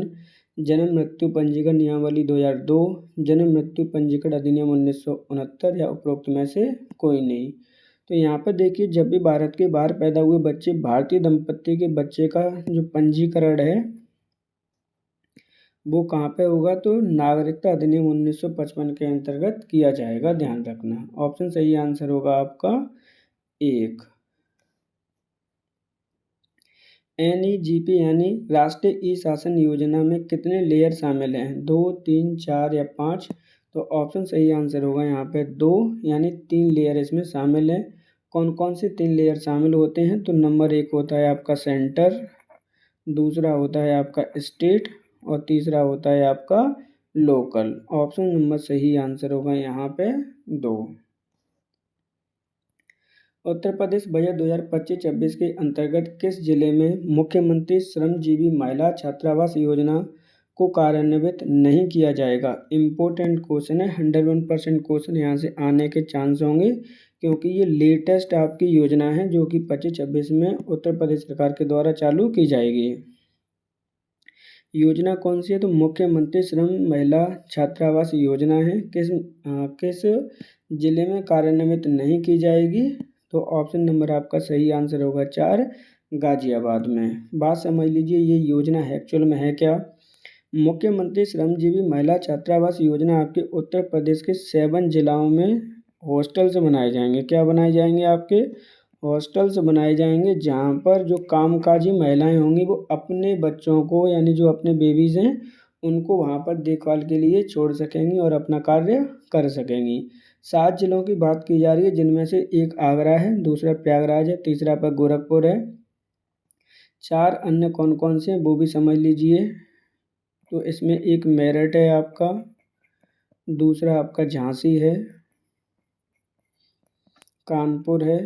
जन्म मृत्यु पंजीकरण नियमावली 2002, जन्म मृत्यु पंजीकरण अधिनियम 1969, या उपरोक्त में से कोई नहीं। तो यहाँ पर देखिए, जब भी भारत के बाहर पैदा हुए बच्चे, भारतीय दंपत्ति के बच्चे का जो पंजीकरण है वो कहाँ पे होगा, तो नागरिकता अधिनियम 1955 के अंतर्गत किया जाएगा, ध्यान रखना। ऑप्शन सही आंसर होगा आपका 1। NEGP यानी राष्ट्रीय ई शासन योजना में कितने लेयर शामिल हैं, 2, 3, 4 या 5? तो ऑप्शन सही आंसर होगा यहाँ पे 2, यानी 3 लेयर इसमें शामिल हैं। कौन कौन से 3 लेयर शामिल होते हैं, तो नंबर 1 होता है आपका सेंटर, दूसरा होता है आपका स्टेट और तीसरा होता है आपका लोकल। ऑप्शन नंबर सही आंसर होगा यहाँ पे 2। उत्तर प्रदेश बजट 2025-26 के अंतर्गत किस जिले में मुख्यमंत्री श्रमजीवी महिला छात्रावास योजना को कार्यान्वित नहीं किया जाएगा? इम्पोर्टेंट क्वेश्चन है, 101% क्वेश्चन यहाँ से आने के चांस होंगे, क्योंकि ये लेटेस्ट आपकी योजना है जो कि 25-26 में उत्तर प्रदेश सरकार के द्वारा चालू की जाएगी। योजना कौन सी है, तो मुख्यमंत्री श्रम महिला छात्रावास योजना है। किस जिले में कार्यान्वित नहीं की जाएगी, तो ऑप्शन नंबर आपका सही आंसर होगा 4, गाजियाबाद में। बात समझ लीजिए, ये योजना एक्चुअल में है क्या। मुख्यमंत्री श्रमजीवी महिला छात्रावास योजना आपके उत्तर प्रदेश के 7 जिलों में हॉस्टल्स बनाए जाएंगे। क्या बनाए जाएंगे, आपके हॉस्टल्स बनाए जाएंगे, जहाँ पर जो कामकाजी महिलाएं होंगी वो अपने बच्चों को, यानी जो अपने बेबीज़ हैं उनको वहाँ पर देखभाल के लिए छोड़ सकेंगी और अपना कार्य कर सकेंगी। 7 जिलों की बात की जा रही है, जिनमें से एक आगरा है, दूसरा प्रयागराज है, तीसरा पर गोरखपुर है। 4 अन्य कौन कौन से हैं वो भी समझ लीजिए। तो इसमें एक मेरठ है आपका, दूसरा आपका झांसी है, कानपुर है,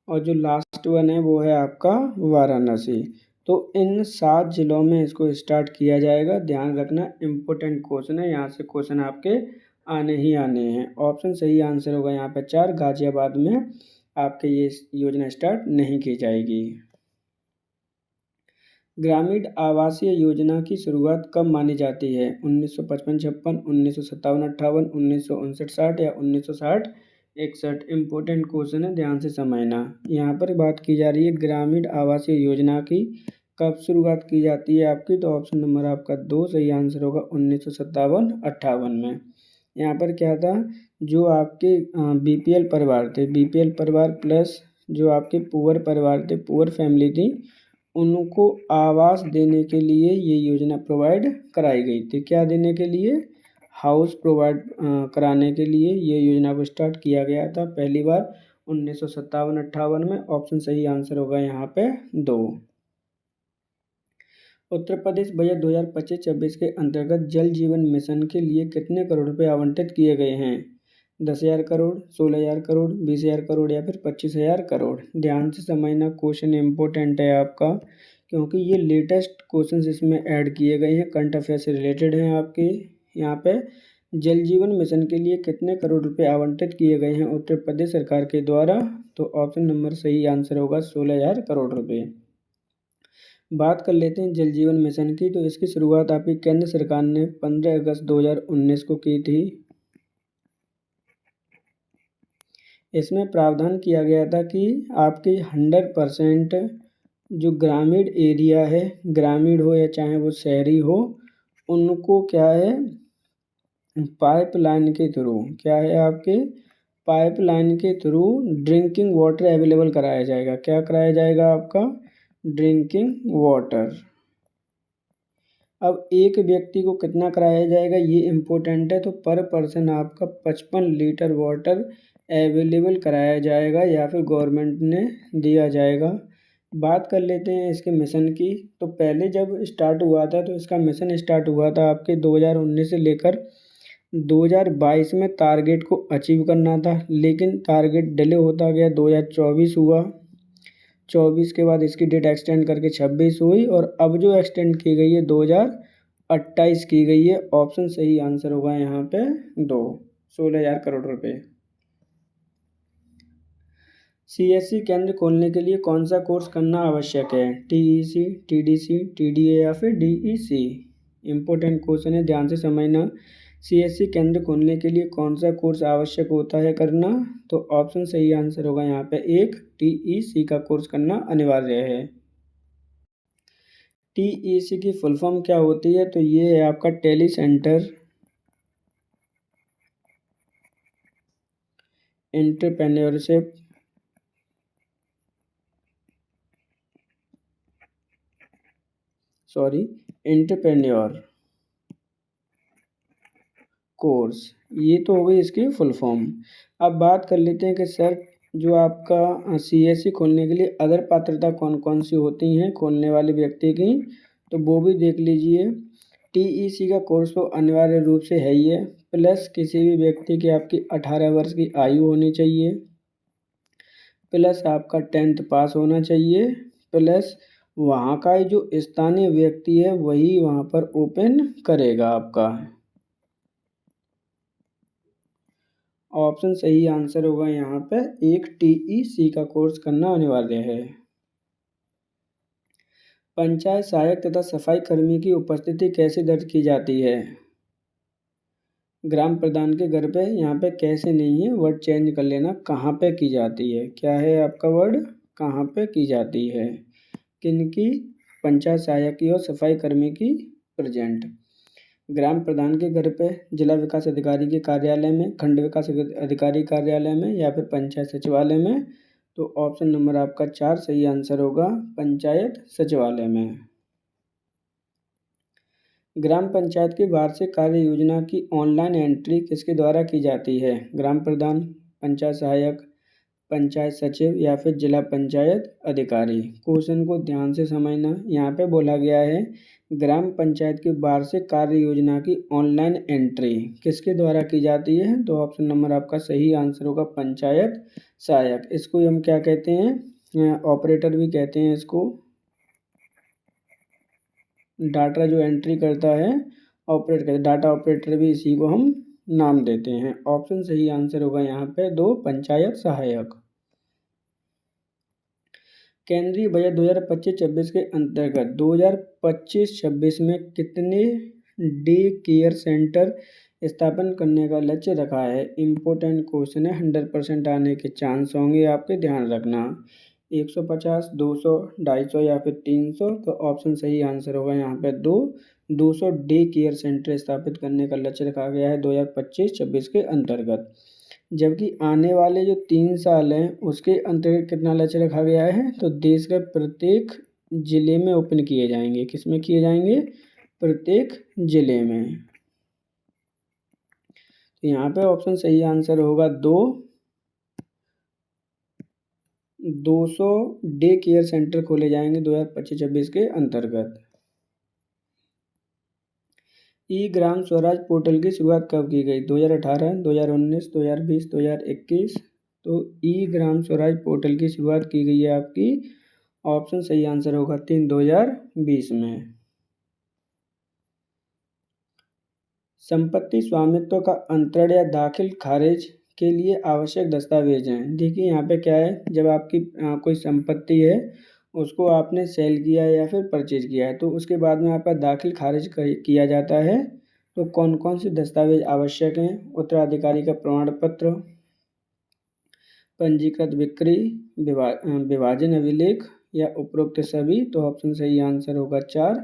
और जो लास्ट वन है वो है आपका वाराणसी। तो इन 7 जिलों में इसको स्टार्ट किया जाएगा, ध्यान रखना। इम्पोर्टेंट क्वेश्चन है, यहाँ से क्वेश्चन आपके आने ही आने हैं। ऑप्शन सही आंसर होगा यहाँ पे 4, गाजियाबाद में आपके ये योजना स्टार्ट नहीं की जाएगी। ग्रामीण आवासीय योजना की शुरुआत कब मानी जाती है, 1955-56, 1957-58, 1959-60 या 1960-61? इम्पोर्टेंट क्वेश्चन है, ध्यान से समझना। यहाँ पर बात की जा रही है ग्रामीण आवासीय योजना की कब शुरुआत की जाती है आपकी, तो ऑप्शन नंबर आपका 2 सही आंसर होगा 1957-58 में। यहाँ पर क्या था, जो आपके BPL परिवार थे, BPL परिवार प्लस जो आपके पुअर परिवार थे, पुअर फैमिली थी, उनको आवास देने के लिए ये योजना प्रोवाइड कराई गई थी। क्या देने के लिए, हाउस प्रोवाइड कराने के लिए ये योजना को स्टार्ट किया गया था पहली बार 1957-58 में। ऑप्शन सही आंसर होगा यहाँ पे 2। उत्तर प्रदेश बजट 2025-26 के अंतर्गत जल जीवन मिशन के लिए कितने करोड़ रुपए आवंटित किए गए हैं? 10,000 करोड़, 16,000 करोड़, 20,000 करोड़ या फिर 25,000 करोड़? ध्यान से समझना, क्वेश्चन इम्पोर्टेंट है आपका, क्योंकि ये लेटेस्ट क्वेश्चंस इसमें ऐड किए गए हैं, करंट अफेयर से रिलेटेड हैं आपके। यहाँ पे जल जीवन मिशन के लिए कितने करोड़ रुपए आवंटित किए गए हैं उत्तर प्रदेश सरकार के द्वारा, तो ऑप्शन नंबर सही आंसर होगा 16,000 करोड़ रुपये। बात कर लेते हैं जल जीवन मिशन की, तो इसकी शुरुआत आपकी केंद्र सरकार ने 15 अगस्त 2019 को की थी। इसमें प्रावधान किया गया था कि आपकी 100% जो ग्रामीण एरिया है, ग्रामीण हो या चाहे वो शहरी हो, उनको क्या है, पाइपलाइन के थ्रू, क्या है आपके पाइपलाइन के थ्रू ड्रिंकिंग वाटर अवेलेबल कराया जाएगा। क्या कराया जाएगा, आपका ड्रिंकिंग वाटर। अब एक व्यक्ति को कितना कराया जाएगा ये इम्पोर्टेंट है, तो पर पर्सन आपका 55 लीटर वाटर अवेलेबल कराया जाएगा या फिर गवर्नमेंट ने दिया जाएगा। बात कर लेते हैं इसके मिशन की। तो पहले जब स्टार्ट हुआ था, तो इसका मिशन स्टार्ट हुआ था आपके 2019 से लेकर 2022 में टारगेट को अचीव करना था, लेकिन टारगेट डिले होता गया, 2024 हुआ, 24 के बाद इसकी डेट एक्सटेंड करके 26 हुई, और अब जो एक्सटेंड की गई है 2028 की गई है। ऑप्शन सही आंसर होगा यहाँ पे 2, 16,000 करोड़ रुपए। CSC केंद्र खोलने के लिए कौन सा कोर्स करना आवश्यक है, TEC, TDC, TDA या फिर DEC? इम्पोर्टेंट क्वेश्चन है, ध्यान से समझना। CSC केंद्र खोलने के लिए कौन सा कोर्स आवश्यक होता है करना? तो ऑप्शन सही आंसर होगा यहाँ पे एक, TEC का कोर्स करना अनिवार्य है। TEC की फुल फॉर्म क्या होती है? तो ये है आपका tele centre entrepreneurship entrepreneur course, ये तो हो गई इसकी फुल फॉर्म। अब बात कर लेते हैं कि सर जो आपका CSC खोलने के लिए अदर पात्रता कौन कौन सी होती हैं खोलने वाले व्यक्ति की, तो वो भी देख लीजिए। TEC का कोर्स तो अनिवार्य रूप से है ही है, प्लस किसी भी व्यक्ति की आपकी 18 वर्ष की आयु होनी चाहिए, प्लस आपका 10th पास होना चाहिए, प्लस वहाँ का जो स्थानीय व्यक्ति है वही वहाँ पर ओपन करेगा आपका। ऑप्शन सही आंसर होगा यहाँ पे एक, TEC का कोर्स करना अनिवार्य है। पंचायत सहायक तथा सफाई कर्मी की उपस्थिति कैसे दर्ज की जाती है? ग्राम प्रधान के घर पे, यहाँ पे कैसे नहीं है, वर्ड चेंज कर लेना, कहाँ पे की जाती है। क्या है आपका वर्ड? कहाँ पे की जाती है। किनकी? पंचायत सहायक की और सफाई कर्मी की प्रेजेंट। ग्राम प्रधान के घर पे, जिला विकास अधिकारी के कार्यालय में, खंड विकास अधिकारी कार्यालय में, या फिर पंचायत सचिवालय में। तो ऑप्शन नंबर आपका 4 सही आंसर होगा, पंचायत सचिवालय में। ग्राम पंचायत की वार्षिक कार्य योजना की ऑनलाइन एंट्री किसके द्वारा की जाती है? ग्राम प्रधान, पंचायत सहायक, पंचायत सचिव, या फिर जिला पंचायत अधिकारी। क्वेश्चन को ध्यान से समझना। यहाँ पे बोला गया है ग्राम पंचायत की वार्षिक कार्य योजना की ऑनलाइन एंट्री किसके द्वारा की जाती है? तो ऑप्शन नंबर आपका सही आंसर होगा, पंचायत सहायक। इसको हम क्या कहते हैं? ऑपरेटर भी कहते हैं इसको। डाटा जो एंट्री करता है ऑपरेट करता है, डाटा ऑपरेटर भी इसी को हम नाम देते हैं। ऑप्शन सही आंसर होगा यहाँ पे 2, पंचायत सहायक। केंद्रीय बजट 2025-26 के अंतर्गत 2025-26 में कितने डे केयर सेंटर स्थापन करने का लक्ष्य रखा है? इम्पोर्टेंट क्वेश्चन है, 100% आने के चांस होंगे आपके, ध्यान रखना। 150, 200, 250 या फिर 300। तो ऑप्शन सही आंसर होगा यहाँ पे 200 डे केयर सेंटर स्थापित करने का लक्ष्य रखा गया है 2025-26 के अंतर्गत। जबकि आने वाले जो 3 साल हैं उसके अंतर्गत कितना लक्ष्य रखा गया है? तो देश के प्रत्येक जिले में ओपन किए जाएंगे। किस में किए जाएंगे? प्रत्येक जिले में। तो यहाँ पे ऑप्शन सही आंसर होगा 200 डे केयर सेंटर खोले जाएंगे 2025-26 के अंतर्गत। ई ग्राम स्वराज पोर्टल की शुरुआत कब की गई? 2018, 2019, 2020, 2021। तो ई ग्राम स्वराज पोर्टल की शुरुआत की गई है आपकी, ऑप्शन सही आंसर होगा 3, 2020 में। संपत्ति स्वामित्व का अंतरण या दाखिल खारिज के लिए आवश्यक दस्तावेज हैं। देखिए यहाँ पे क्या है, जब आपकी कोई संपत्ति है उसको आपने सेल किया है या फिर परचेज किया है, तो उसके बाद में आपका दाखिल खारिज किया जाता है। तो कौन कौन से दस्तावेज आवश्यक हैं? उत्तराधिकारी का प्रमाण पत्र, पंजीकृत बिक्री, विभाजन अभिलेख, या उपरोक्त सभी। तो ऑप्शन सही आंसर होगा 4,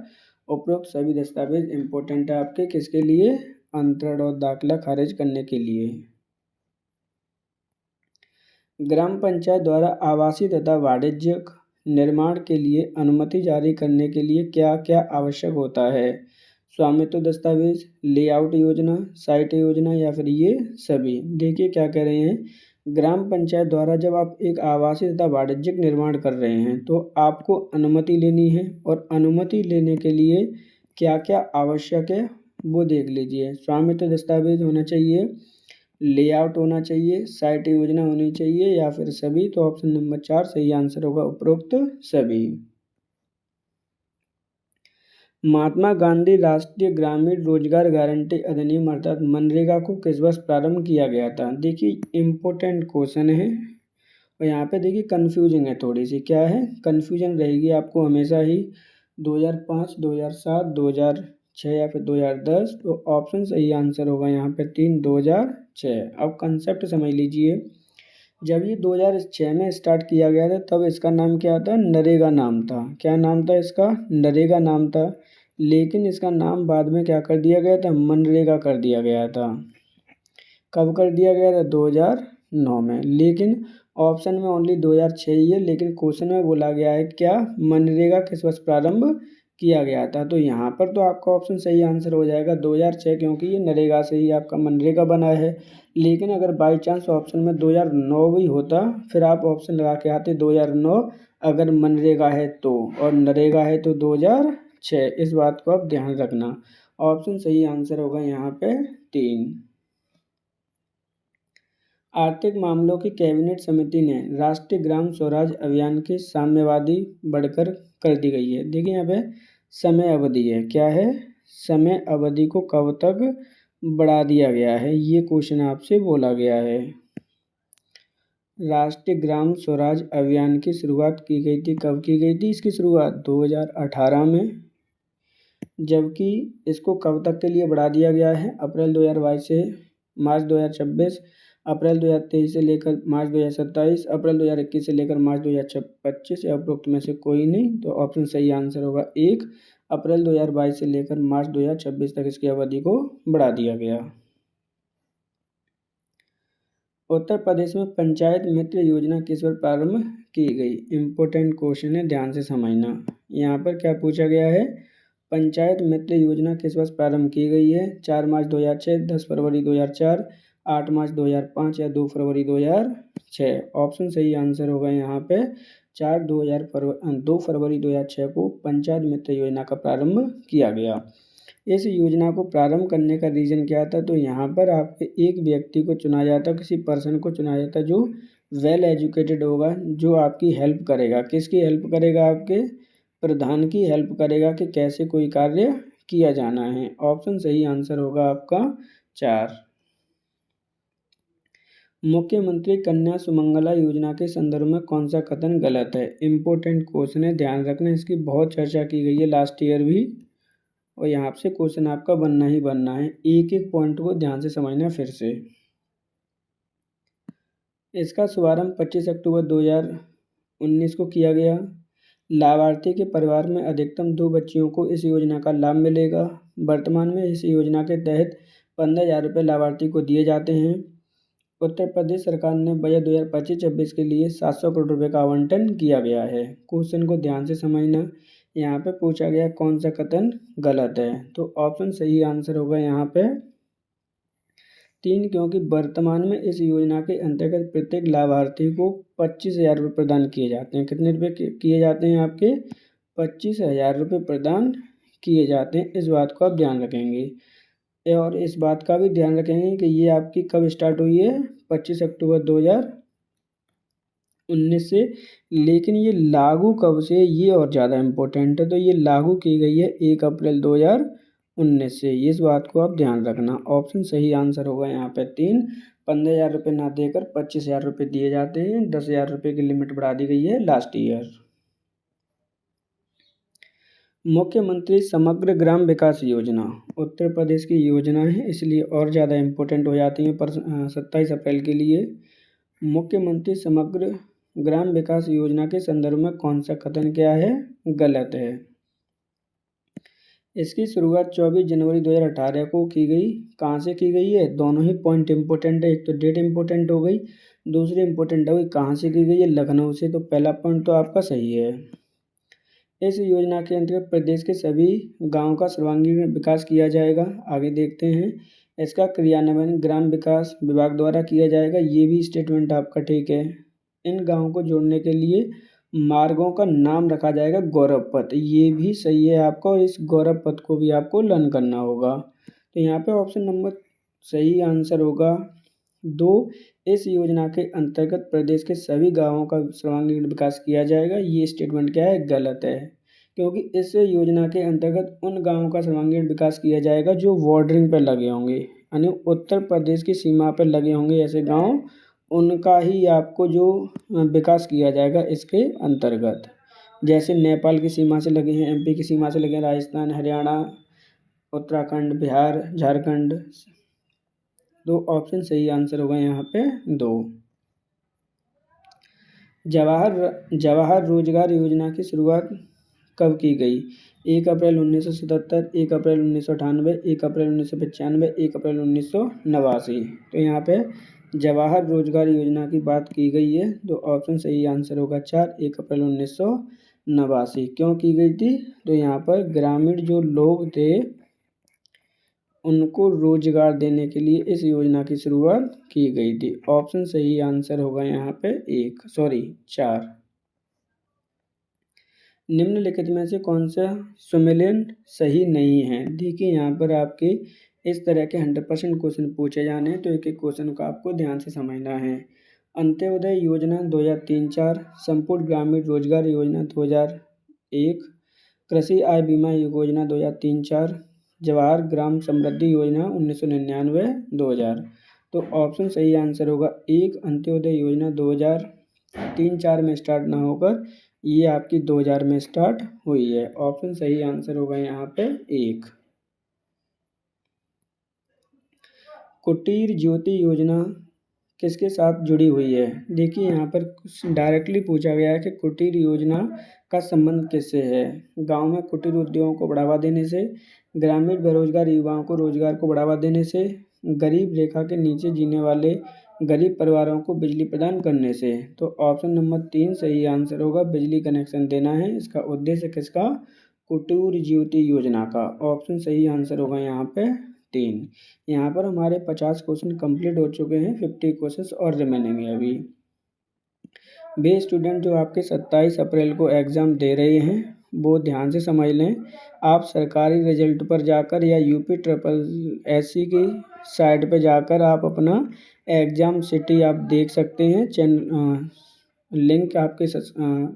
उपरोक्त सभी दस्तावेज इम्पोर्टेंट है आपके, किसके लिए? अंतरण और दाखिला खारिज करने के लिए। ग्राम पंचायत द्वारा आवासीय तथा वाणिज्यिक निर्माण के लिए अनुमति जारी करने के लिए क्या क्या आवश्यक होता है? स्वामित्व दस्तावेज, लेआउट योजना, साइट योजना, या फिर ये सभी। देखिए क्या कह रहे हैं, ग्राम पंचायत द्वारा जब आप एक आवासीय तथा वाणिज्यिक निर्माण कर रहे हैं तो आपको अनुमति लेनी है, और अनुमति लेने के लिए क्या क्या आवश्यक है वो देख लीजिए। स्वामित्व दस्तावेज होना चाहिए, लेआउट होना चाहिए, साइट योजना होनी चाहिए, या फिर सभी। तो ऑप्शन नंबर 4 सही आंसर होगा, उपरोक्त सभी। महात्मा गांधी राष्ट्रीय ग्रामीण रोजगार गारंटी अधिनियम अर्थात मनरेगा को किस वर्ष प्रारंभ किया गया था? देखिए इम्पोर्टेंट क्वेश्चन है, और यहाँ पे देखिए कन्फ्यूजिंग है थोड़ी सी। क्या है? कन्फ्यूजन रहेगी आपको हमेशा ही। 2005, 2007, 2006 या फिर 2010, तो ऑप्शन सही आंसर होगा यहाँ पे 3, 2006। अब कंसेप्ट समझ लीजिए, जब ये 2006 में स्टार्ट किया गया था तब इसका नाम क्या था, नरेगा नाम था। क्या नाम था इसका, नरेगा नाम था। लेकिन इसका नाम बाद में क्या कर दिया गया था, मनरेगा कर दिया गया था। कब कर दिया गया था, 2009 में। लेकिन ऑप्शन में ओनली 2006 ही है, लेकिन क्वेश्चन में बोला गया है क्या, मनरेगा किस वर्ष प्रारंभ किया गया था। तो यहाँ पर तो आपका ऑप्शन सही आंसर हो जाएगा 2006, क्योंकि ये नरेगा से ही आपका मनरेगा बना है। लेकिन अगर बाई चांस ऑप्शन में 2009 भी होता, फिर आप ऑप्शन लगा के आते 2009, अगर मनरेगा है तो, और नरेगा है तो 2006। इस बात को आप ध्यान रखना। ऑप्शन सही आंसर होगा यहाँ पे 3। आर्थिक मामलों की कैबिनेट समिति ने राष्ट्रीय ग्राम स्वराज अभियान की साम्यवादी बढ़कर कर दी गई है। देखिए यहाँ पे समय अवधि है, क्या है, समय अवधि को कब तक बढ़ा दिया गया है, ये क्वेश्चन आपसे बोला गया है। राष्ट्रीय ग्राम स्वराज अभियान की शुरुआत की गई थी, कब की गई थी इसकी शुरुआत, 2018 में। जबकि इसको कब तक के लिए बढ़ा दिया गया है, अप्रैल 2022 से मार्च 2026, अप्रैल 2023 से लेकर मार्च 2027, अप्रैल 2021 से लेकर मार्च 2025, या उपरोक्त में से कोई नहीं। तो ऑप्शन सही आंसर होगा 1, अप्रैल 2022 से लेकर मार्च 2026 तक इसकी अवधि को बढ़ा दिया गया। उत्तर प्रदेश में पंचायत मित्र योजना किस वर्ष प्रारंभ की गई। इम्पोर्टेंट क्वेश्चन है, ध्यान से समझना। यहाँ पर क्या पूछा गया है, पंचायत मित्र योजना किस वर्ष प्रारंभ की गई है। 4 मार्च 2006, 10 फरवरी 2004, 8 मार्च 2005 या 2 फरवरी 2006। ऑप्शन सही आंसर होगा यहाँ पे 2 फरवरी 2006 को पंचायत मित्र योजना का प्रारंभ किया गया। इस योजना को प्रारंभ करने का रीज़न क्या था, तो यहाँ पर आपके एक व्यक्ति को चुना जाता, किसी पर्सन को चुना जाता जो वेल एजुकेटेड होगा, जो आपकी हेल्प करेगा। किसकी हेल्प करेगा, आपके प्रधान की हेल्प करेगा कि कैसे कोई कार्य किया जाना है। ऑप्शन सही आंसर होगा आपका 4। मुख्यमंत्री कन्या सुमंगला योजना के संदर्भ में कौन सा कथन गलत है। इम्पोर्टेंट क्वेश्चन है, ध्यान रखना। इसकी बहुत चर्चा की गई है लास्ट ईयर भी, और यहाँ से क्वेश्चन आपका बनना ही बनना है। एक एक पॉइंट को ध्यान से समझना फिर से। इसका शुभारंभ 25 अक्टूबर 2019 को किया गया। लाभार्थी के परिवार में अधिकतम 2 बच्चियों को इस योजना का लाभ मिलेगा। वर्तमान में इस योजना के तहत 15,000 रुपये लाभार्थी को दिए जाते हैं। उत्तर प्रदेश सरकार ने बजट 2025-26 के लिए 700 करोड़ रुपये का आवंटन किया गया है। क्वेश्चन को ध्यान से समझना। यहाँ पे पूछा गया कौन सा कथन गलत है, तो ऑप्शन सही आंसर होगा यहाँ पे 3, क्योंकि वर्तमान में इस योजना के अंतर्गत प्रत्येक लाभार्थी को 25,000 रुपये प्रदान किए जाते हैं। कितने रुपये किए जाते हैं आपके, 25,000 रुपये प्रदान किए जाते हैं। इस बात को आप ध्यान रखेंगे, और इस बात का भी ध्यान रखेंगे कि ये आपकी कब स्टार्ट हुई है, 25 अक्टूबर 2019 से। लेकिन ये लागू कब से, ये और ज़्यादा इम्पोर्टेंट है। तो ये लागू की गई है 1 अप्रैल 2019 से। इस बात को आप ध्यान रखना। ऑप्शन सही आंसर होगा यहाँ पे 3। 15,000 रुपये ना देकर 25,000 रुपये दिए जाते हैं। 10,000 रुपये की लिमिट बढ़ा दी गई है लास्ट ईयर। मुख्यमंत्री समग्र ग्राम विकास योजना उत्तर प्रदेश की योजना है, इसलिए और ज़्यादा इम्पोर्टेंट हो जाती है 27 अप्रैल के लिए। मुख्यमंत्री समग्र ग्राम विकास योजना के संदर्भ में कौन सा कथन क्या है, गलत है। इसकी शुरुआत 24 जनवरी 2018 को की गई। कहाँ से की गई है, दोनों ही पॉइंट इम्पोर्टेंट है। एक तो डेट इम्पोर्टेंट हो गई, दूसरी इम्पोर्टेंट हो गई कहाँ से की गई है, लखनऊ से। तो पहला पॉइंट तो आपका सही है। इस योजना के अंतर्गत प्रदेश के सभी गांवों का सर्वांगीण विकास किया जाएगा। आगे देखते हैं। इसका क्रियान्वयन ग्राम विकास विभाग द्वारा किया जाएगा। ये भी स्टेटमेंट आपका ठीक है। इन गांवों को जोड़ने के लिए मार्गों का नाम रखा जाएगा गौरव पथ। ये भी सही है आपका, और इस गौरव पथ को भी आपको लर्न करना होगा। तो यहाँ पे ऑप्शन नंबर सही आंसर होगा 2। इस योजना के अंतर्गत प्रदेश के सभी गांवों का सर्वांगीण विकास किया जाएगा। ये स्टेटमेंट क्या है, गलत है। क्योंकि इस योजना के अंतर्गत उन गांवों का सर्वांगीण विकास किया जाएगा जो बॉर्डरिंग पर लगे होंगे, यानी उत्तर प्रदेश की सीमा पर लगे होंगे ऐसे गांव, उनका ही आपको जो विकास किया जाएगा इसके अंतर्गत। जैसे नेपाल की सीमा से लगे हैं, MP की सीमा से लगे हैं, राजस्थान, हरियाणा, उत्तराखंड, बिहार, झारखंड। दो ऑप्शन सही आंसर होगा यहाँ पे 2। जवाहर रोजगार योजना की शुरुआत कब की गई? 1 अप्रैल 1977, 1 अप्रैल 1998, 1 अप्रैल 1995, 1 अप्रैल 1989। तो यहाँ पे जवाहर रोजगार योजना की बात की गई है, तो ऑप्शन सही आंसर होगा 4, 1 अप्रैल 1989। क्यों की गई थी? तो यहाँ पर ग्रामीण जो लोग थे उनको रोजगार देने के लिए इस योजना की शुरुआत की गई थी। ऑप्शन सही आंसर होगा यहाँ पे 4। निम्नलिखित में से कौन सा सुमेलित सही नहीं है? देखिए यहाँ पर आपके इस तरह के 100% क्वेश्चन पूछे जाने हैं, तो एक एक क्वेश्चन को आपको ध्यान से समझना है। अंत्योदय योजना 2003-4, संपूर्ण ग्रामीण रोजगार योजना 2001, कृषि आय बीमा योजना 2003-4, जवाहर ग्राम समृद्धि योजना 1999-2000। तो ऑप्शन सही आंसर होगा 1, अंत्योदय योजना 2003-4 में स्टार्ट ना होकर ये आपकी 2000 में स्टार्ट हुई है। ऑप्शन सही आंसर होगा यहाँ पे 1। कुटीर ज्योति योजना किसके साथ जुड़ी हुई है? देखिए यहाँ पर डायरेक्टली पूछा गया है कि कुटीर योजना का संबंध किससे है? गांव में कुटीर उद्योगों को बढ़ावा देने से, ग्रामीण बेरोजगार युवाओं को रोजगार को बढ़ावा देने से, गरीब रेखा के नीचे जीने वाले गरीब परिवारों को बिजली प्रदान करने से। तो ऑप्शन नंबर 3 सही आंसर होगा, बिजली कनेक्शन देना है इसका उद्देश्य किसका? कुटीर ज्योति योजना का। ऑप्शन सही आंसर होगा यहाँ पे 3। यहाँ पर हमारे 50 क्वेश्चन कंप्लीट हो चुके हैं, 50 क्वेश्चन और रिमेनिंग है अभी। वे स्टूडेंट जो आपके 27 अप्रैल को एग्ज़ाम दे रहे हैं वो ध्यान से समझ लें। आप सरकारी रिजल्ट पर जाकर या UP SSC की साइट पर जाकर आप अपना एग्ज़ाम सिटी आप देख सकते हैं। लिंक आपके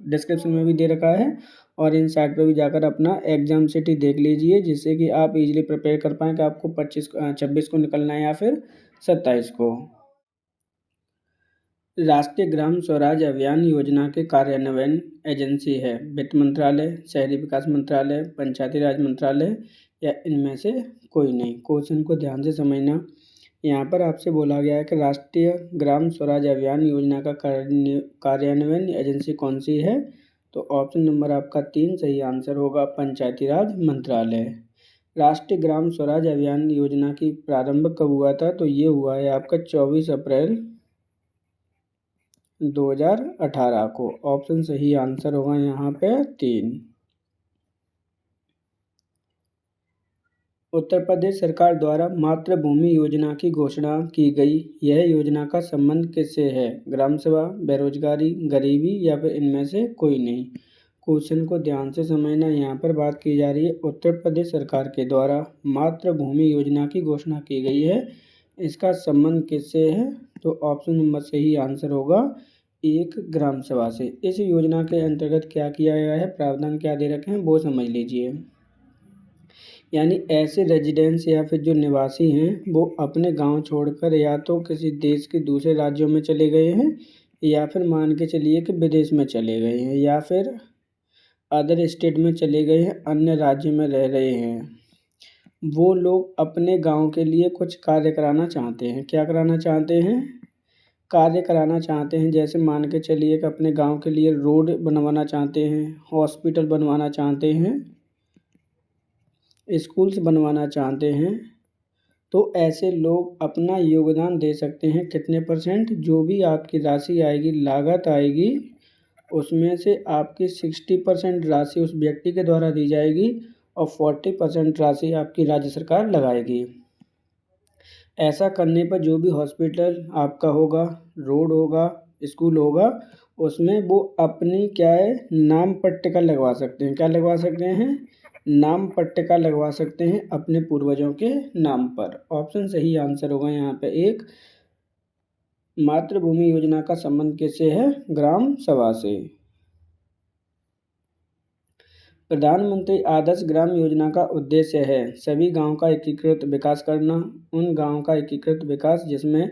डिस्क्रिप्शन में भी दे रखा है, और इन साइट पर भी जाकर अपना एग्ज़ाम सिटी देख लीजिए, जिससे कि आप इजीली प्रिपेयर कर पाएँ कि आपको 26 को निकलना है या फिर 27 को। राष्ट्रीय ग्राम स्वराज अभियान योजना के कार्यान्वयन एजेंसी है वित्त मंत्रालय, शहरी विकास मंत्रालय, पंचायती राज मंत्रालय या इनमें से कोई नहीं। क्वेश्चन को ध्यान से समझना। यहाँ पर आपसे बोला गया है कि राष्ट्रीय ग्राम स्वराज अभियान योजना का कार्यान्वयन एजेंसी कौन सी है? तो ऑप्शन नंबर आपका 3 सही आंसर होगा, पंचायती राज मंत्रालय। राष्ट्रीय ग्राम स्वराज अभियान योजना की प्रारंभ कब हुआ था? तो ये हुआ है आपका 24 अप्रैल 2018 को। ऑप्शन सही आंसर होगा यहाँ पे 3। उत्तर प्रदेश सरकार द्वारा मातृभूमि योजना की घोषणा की गई। यह योजना का संबंध किससे है? ग्राम सभा, बेरोजगारी, गरीबी या फिर इनमें से कोई नहीं। क्वेश्चन को ध्यान से समझना। यहाँ पर बात की जा रही है उत्तर प्रदेश सरकार के द्वारा मातृभूमि योजना की घोषणा की गई है, इसका संबंध किससे है? तो ऑप्शन नंबर सही आंसर होगा 1, ग्राम सभा से। इस योजना के अंतर्गत क्या किया गया है, प्रावधान क्या दे रखे हैं वो समझ लीजिए। यानी ऐसे रेजिडेंट्स या फिर जो निवासी हैं वो अपने गांव छोड़कर या तो किसी देश के दूसरे राज्यों में चले गए हैं, या फिर मान के चलिए कि विदेश में चले गए हैं, या फिर अदर स्टेट में चले गए हैं, अन्य राज्य में रह रहे हैं। वो लोग अपने गांव के लिए कुछ कार्य कराना चाहते हैं। क्या कराना चाहते हैं? कार्य कराना चाहते हैं। जैसे मान के चलिए कि अपने गांव के लिए रोड बनवाना चाहते हैं, हॉस्पिटल बनवाना चाहते हैं, स्कूल्स बनवाना चाहते हैं। तो ऐसे लोग अपना योगदान दे सकते हैं। कितने %? जो भी आपकी राशि आएगी, लागत आएगी, उसमें से आपकी 60% राशि उस व्यक्ति के द्वारा दी जाएगी और 40% राशि आपकी राज्य सरकार लगाएगी। ऐसा करने पर जो भी हॉस्पिटल आपका होगा, रोड होगा, स्कूल होगा, उसमें वो अपनी क्या है, नाम पट्टिका लगवा सकते हैं। क्या लगवा सकते हैं? नाम पट्टिका लगवा सकते हैं अपने पूर्वजों के नाम पर। ऑप्शन सही आंसर होगा यहाँ पे 1। मातृभूमि योजना का संबंध किससे है? ग्राम सभा से। प्रधानमंत्री आदर्श ग्राम योजना का उद्देश्य है सभी गांव का एकीकृत विकास करना। उन गांव का एकीकृत विकास जिसमें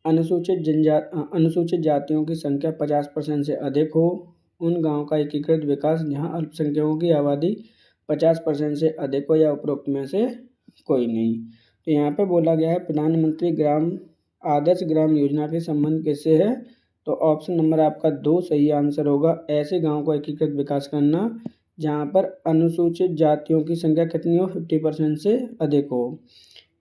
अनुसूचित जातियों की संख्या 50% से अधिक हो। उन गांव का एकीकृत विकास जहां अल्पसंख्यकों की आबादी 50% से अधिक हो, या उपरोक्त में से कोई नहीं। तो यहाँ पे बोला गया है प्रधानमंत्री ग्राम आदर्श ग्राम योजना के संबंध किससे है, तो ऑप्शन नंबर आपका 2 सही आंसर होगा। ऐसे गांव को एकीकृत विकास करना जहां पर अनुसूचित जातियों की संख्या कितनी हो, 50% से अधिक हो।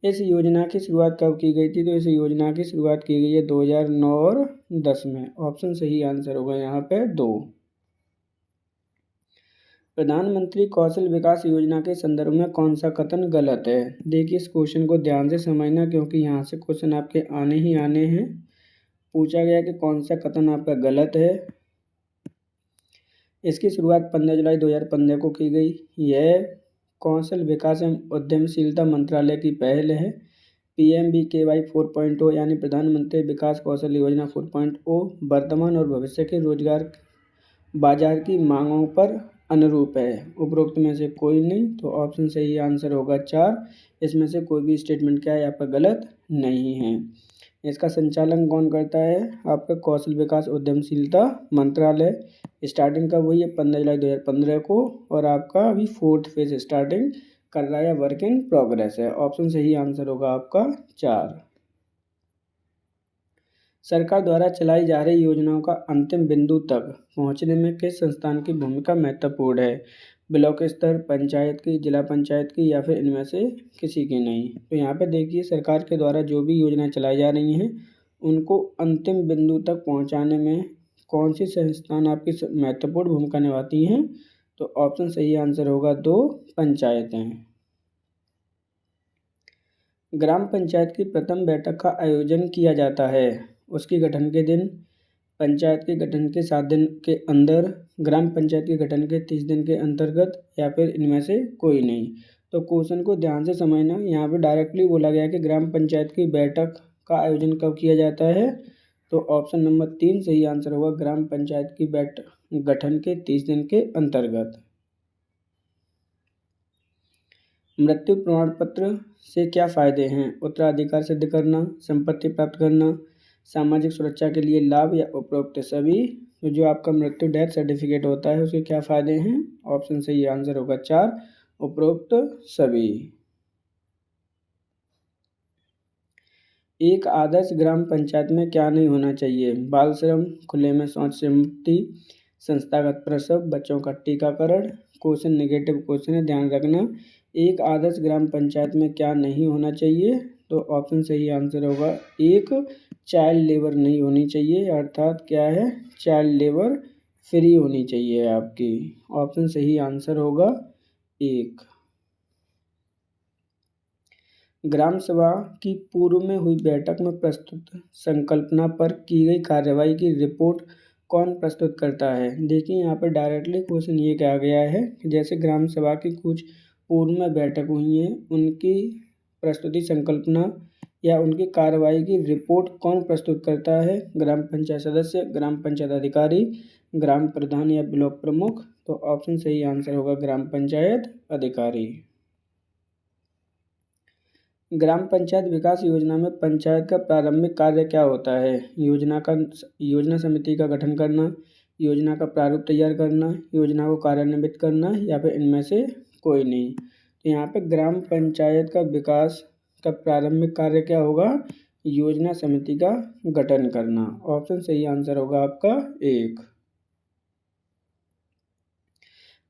इस योजना की शुरुआत कब की गई थी, तो इस योजना की शुरुआत की गई है 2009 और 10 में। ऑप्शन सही आंसर होगा यहाँ पे 2। प्रधानमंत्री कौशल विकास योजना के संदर्भ में कौन सा कथन गलत है। देखिए इस क्वेश्चन को ध्यान से समझना, क्योंकि यहाँ से क्वेश्चन आपके आने ही आने हैं। पूछा गया कि कौन सा कथन आपका गलत है। इसकी शुरुआत 15 जुलाई 2015 को की गई। यह कौशल विकास एवं उद्यमशीलता मंत्रालय की पहल है। PMBKY 4.0 यानी प्रधानमंत्री विकास कौशल योजना 4.0 वर्तमान और भविष्य के रोजगार बाजार की मांगों पर अनुरूप है। उपरोक्त में से कोई नहीं, तो ऑप्शन सही आंसर होगा 4। इसमें से कोई भी स्टेटमेंट क्या है आपका गलत नहीं है। इसका संचालन कौन करता है, आपका कौशल विकास उद्यमशीलता मंत्रालय। स्टार्टिंग कब हुई है, 15 जुलाई 2015 को, और आपका अभी 4th फेज स्टार्टिंग कर रहा है, वर्क इन प्रोग्रेस है। ऑप्शन सही आंसर होगा आपका 4। सरकार द्वारा चलाई जा रही योजनाओं का अंतिम बिंदु तक पहुंचने में किस संस्थान की भूमिका महत्वपूर्ण है। ब्लॉक स्तर, पंचायत की, जिला पंचायत की, या फिर इनमें से किसी की नहीं। तो यहाँ पे देखिए सरकार के द्वारा जो भी योजनाएं चलाई जा रही हैं उनको अंतिम बिंदु तक पहुंचाने में कौन सी संस्थान आपकी महत्वपूर्ण भूमिका निभाती हैं, तो ऑप्शन सही आंसर होगा 2, पंचायतें। ग्राम पंचायत की प्रथम बैठक का आयोजन किया जाता है उसकी गठन के दिन, पंचायत के गठन के 7 दिन के अंदर, ग्राम पंचायत के गठन के 30 दिन के अंतर्गत, या फिर इनमें से कोई नहीं। तो क्वेश्चन को ध्यान से समझना। यहाँ पे डायरेक्टली बोला गया कि ग्राम पंचायत की बैठक का आयोजन कब किया जाता है, तो ऑप्शन नंबर 3 सही आंसर होगा। ग्राम पंचायत की बैठक गठन के 30 दिन के अंतर्गत। मृत्यु प्रमाण पत्र से क्या फायदे हैं, उत्तराधिकार सिद्ध करना, संपत्ति प्राप्त करना, सामाजिक सुरक्षा के लिए लाभ, या उपरोक्त सभी। तो जो आपका मृत्यु डेथ सर्टिफिकेट होता है उसके क्या फायदे हैं, ऑप्शन सही आंसर होगा 4, उपरोक्त सभी। एक आदर्श ग्राम पंचायत में क्या नहीं होना चाहिए, बाल श्रम, खुले में शौच से मुक्ति, संस्थागत प्रसव, बच्चों का टीकाकरण। क्वेश्चन नेगेटिव क्वेश्चन है, ध्यान रखना। एक आदर्श ग्राम पंचायत में क्या नहीं होना चाहिए, तो ऑप्शन सही आंसर होगा 1, चाइल्ड लेबर नहीं होनी चाहिए, अर्थात क्या है, चाइल्ड लेबर फ्री होनी चाहिए आपकी। ऑप्शन सही आंसर होगा 1। ग्राम सभा की पूर्व में हुई बैठक में प्रस्तुत संकल्पना पर की गई कार्यवाही की रिपोर्ट कौन प्रस्तुत करता है। देखिए यहाँ पर डायरेक्टली क्वेश्चन ये कहा गया है कि जैसे ग्राम सभा की कुछ पूर्व में बैठक हुई है उनकी प्रस्तुति संकल्पना या उनकी कार्यवाही की रिपोर्ट कौन प्रस्तुत करता है, ग्राम पंचायत सदस्य, ग्राम पंचायत अधिकारी, ग्राम प्रधान या ब्लॉक प्रमुख। तो ऑप्शन सही आंसर होगा ग्राम पंचायत अधिकारी। ग्राम पंचायत विकास योजना में पंचायत का प्रारंभिक कार्य क्या होता है, योजना समिति का गठन करना, योजना का प्रारूप तैयार करना, योजना को कार्यान्वित करना, या फिर इनमें से कोई नहीं। तो यहाँ पे ग्राम पंचायत का विकास का प्रारंभिक कार्य क्या होगा, योजना समिति का गठन करना। ऑप्शन सही आंसर होगा आपका 1।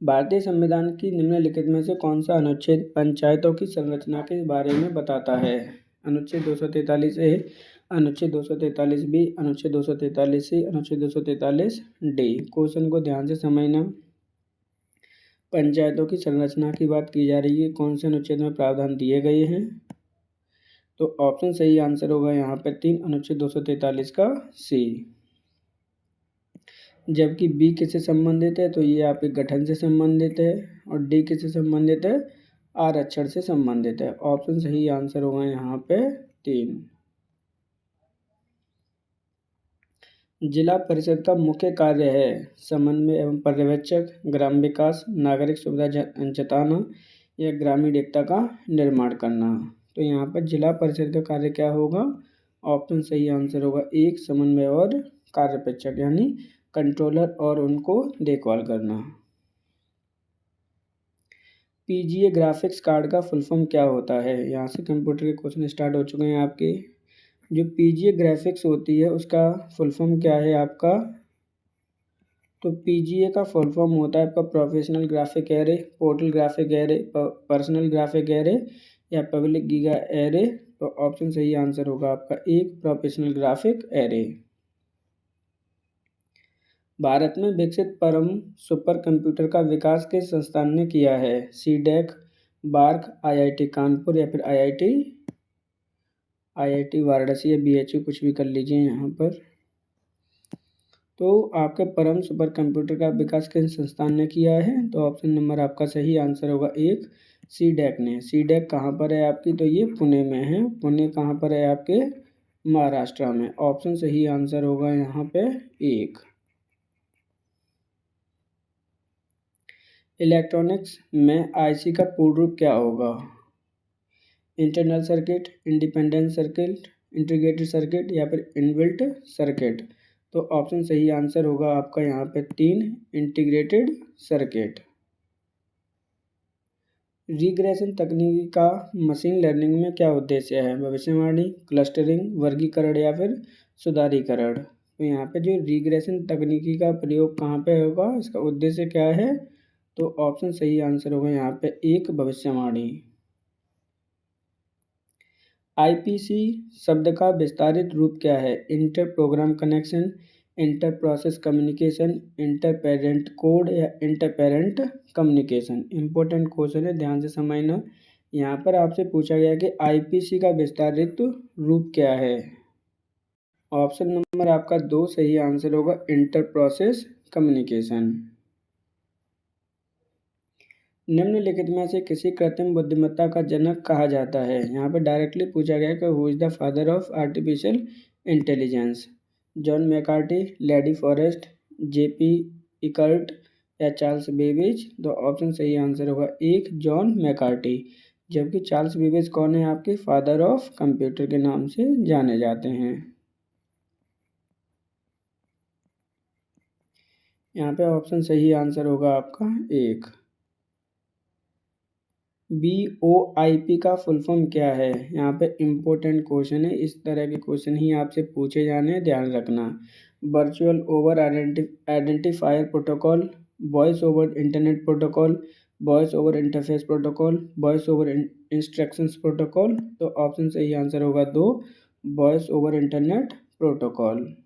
भारतीय संविधान की निम्नलिखित में से कौन सा अनुच्छेद पंचायतों की संरचना के बारे में बताता है। अनुच्छेद 243A, अनुच्छेद 243B, अनुच्छेद 243C, अनुच्छेद 243D। क्वेश्चन को ध्यान से समझना। पंचायतों की संरचना की बात की जा रही है, कौन से अनुच्छेद में प्रावधान दिए गए हैं, तो ऑप्शन सही आंसर होगा यहाँ पर 3, अनुच्छेद 243 का C। जबकि बी किससे संबंधित है, तो ये आपके गठन से संबंधित है, और डी किससे संबंधित है, आरक्षण से संबंधित है। ऑप्शन सही आंसर होगा यहाँ पे 3। जिला परिषद का मुख्य कार्य है समन्वय एवं पर्यवेक्षक, ग्राम विकास, नागरिक सुविधा जताना, या ग्रामीण एकता का निर्माण करना। तो यहाँ पर जिला परिषद का कार्य क्या होगा, ऑप्शन सही आंसर होगा 1, समन्वय और कार्यपेक्षक यानी कंट्रोलर और उनको देखभाल करना। पीजीए ग्राफिक्स कार्ड का फुल फॉर्म क्या होता है? यहाँ से कंप्यूटर के क्वेश्चन स्टार्ट हो चुके हैं आपके। जो पीजीए ग्राफिक्स होती है उसका फुल फॉर्म क्या है आपका? तो पीजीए का फुल फॉर्म होता है आपका professional graphic array, portal graphic array, personal graphic array या पब्लिक गीगा एरे। तो ऑप्शन सही आंसर होगा आपका एक, प्रोफेशनल ग्राफिक एरे। भारत में विकसित परम सुपर कंप्यूटर का विकास किस संस्थान ने किया है? सीडेक, बार्क, आईआईटी कानपुर या फिर आईआईटी वाराणसी या बीएचयू, कुछ भी कर लीजिए यहाँ पर। तो आपके परम सुपर कंप्यूटर का विकास किस संस्थान ने किया है? तो ऑप्शन नंबर आपका सही आंसर होगा एक, सीडेक ने। सीडेक कहाँ पर है आपकी? तो ये पुणे में है। पुणे कहाँ पर है आपके? महाराष्ट्र में। ऑप्शन सही आंसर होगा यहाँ पे एक। इलेक्ट्रॉनिक्स में आईसी का पूर्ण रूप क्या होगा? Internal circuit, independent circuit, integrated circuit या फिर इनबिल्ट सर्किट। तो ऑप्शन सही आंसर होगा आपका यहाँ पे तीन, इंटीग्रेटेड सर्किट। रिग्रेशन तकनीक का मशीन लर्निंग में क्या उद्देश्य है? भविष्यवाणी, क्लस्टरिंग, वर्गीकरण या फिर सुधारीकरण। तो यहाँ पे जो रिग्रेशन तकनीकी का प्रयोग कहाँ पे होगा, इसका उद्देश्य क्या है? तो ऑप्शन सही आंसर होगा यहाँ पे एक, भविष्यवाणी। आईपीसी शब्द का विस्तारित रूप क्या है? Inter program connection, inter process communication, inter parent code या inter parent communication. Important question है, ध्यान से समझना। यहाँ पर आपसे पूछा गया कि आईपीसी का विस्तारित रूप क्या है? ऑप्शन नंबर आपका दो सही आंसर होगा, इंटर प्रोसेस कम्युनिकेशन। निम्नलिखित में से किसी कृत्रिम बुद्धिमत्ता का जनक कहा जाता है? यहाँ पर डायरेक्टली पूछा गया कि who is the father of artificial intelligence? John McCarthy, lady forest, JP Eckert या चार्ल्स बेबेज। तो ऑप्शन सही आंसर होगा एक, जॉन मैकार्टी। जबकि चार्ल्स बेबेज कौन है आपके? फादर ऑफ कंप्यूटर के नाम से जाने जाते हैं। यहाँ पे ऑप्शन सही आंसर होगा आपका एक। BOIP का फुल फॉर्म क्या है? यहाँ पे इम्पोर्टेंट क्वेश्चन है, इस तरह के क्वेश्चन ही आपसे पूछे जाने हैं, ध्यान रखना। Virtual over identifier protocol, voice over internet protocol, voice over interface protocol, voice over instructions protocol. तो ऑप्शन सही आंसर होगा दो, voice over internet protocol.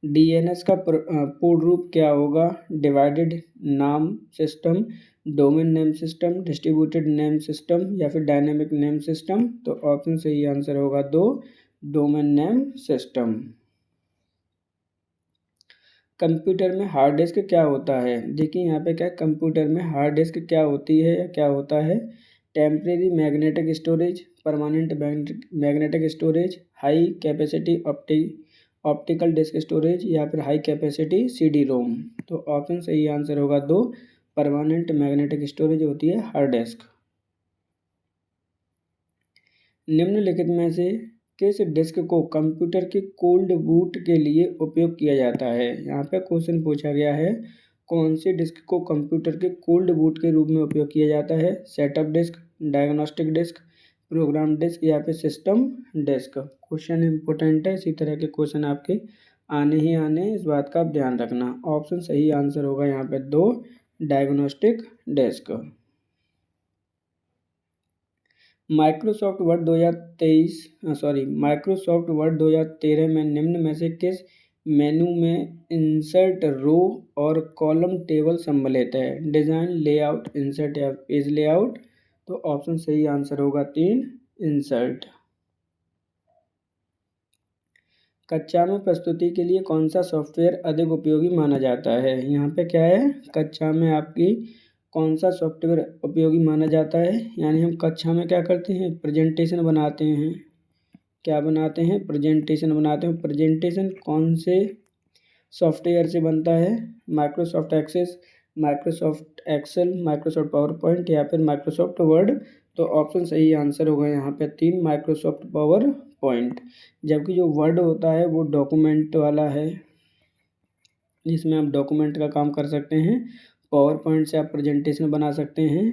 DNS का पूर्ण रूप क्या होगा? डिवाइडेड नाम system, domain name system, distributed name system या फिर डायनेमिक नेम सिस्टम। तो ऑप्शन सही आंसर होगा दो, डोमेन नेम सिस्टम। कंप्यूटर में हार्ड डिस्क क्या होता है? देखिए यहाँ पे क्या, कंप्यूटर में हार्ड डिस्क क्या होती है या क्या होता है? Temporary magnetic storage, permanent magnetic storage, high capacity optical disk storage या फिर हाई कैपेसिटी CD रोम। तो ऑप्शन सही आंसर होगा दो, परमानेंट मैग्नेटिक स्टोरेज होती है हार्ड डिस्क। निम्नलिखित में से किस डिस्क को कंप्यूटर के कोल्ड बूट के लिए उपयोग किया जाता है? यहाँ पे क्वेश्चन पूछा गया है, कौन सी डिस्क को कंप्यूटर के कोल्ड बूट के रूप में उपयोग किया जाता है? Setup disk, diagnostic disk, program disk या फिर सिस्टम डिस्क। क्वेश्चन इंपॉर्टेंट है, इसी तरह के क्वेश्चन आपके आने ही आने, इस बात का आप ध्यान रखना। ऑप्शन सही आंसर होगा यहाँ पे दो, डायग्नोस्टिक डिस्क। माइक्रोसॉफ्ट वर्ड 2013 में निम्न में से किस मेनू में इंसर्ट रो और कॉलम टेबल सम्मिलित है? डिज़ाइन, लेआउट, इंसर्ट या पेज लेआउट। तो ऑप्शन सही आंसर होगा तीन, इंसर्ट। कक्षा में प्रस्तुति के लिए कौन सा सॉफ्टवेयर अधिक उपयोगी माना जाता है? यहाँ पे क्या है, कक्षा में आपकी कौन सा सॉफ्टवेयर उपयोगी माना जाता है? यानी हम कक्षा में क्या करते हैं, प्रेजेंटेशन बनाते हैं। क्या बनाते हैं? प्रेजेंटेशन बनाते हैं। प्रेजेंटेशन कौन से सॉफ्टवेयर से बनता है? Microsoft Access, Microsoft Excel, Microsoft PowerPoint या फिर माइक्रोसॉफ्ट वर्ड। तो ऑप्शन सही आंसर होगा यहाँ पे तीन, माइक्रोसॉफ्ट पावर पॉइंट। जबकि जो वर्ड होता है वो डॉक्यूमेंट वाला है, जिसमें आप डॉक्यूमेंट का काम कर सकते हैं। पावर पॉइंट से आप प्रेजेंटेशन बना सकते हैं।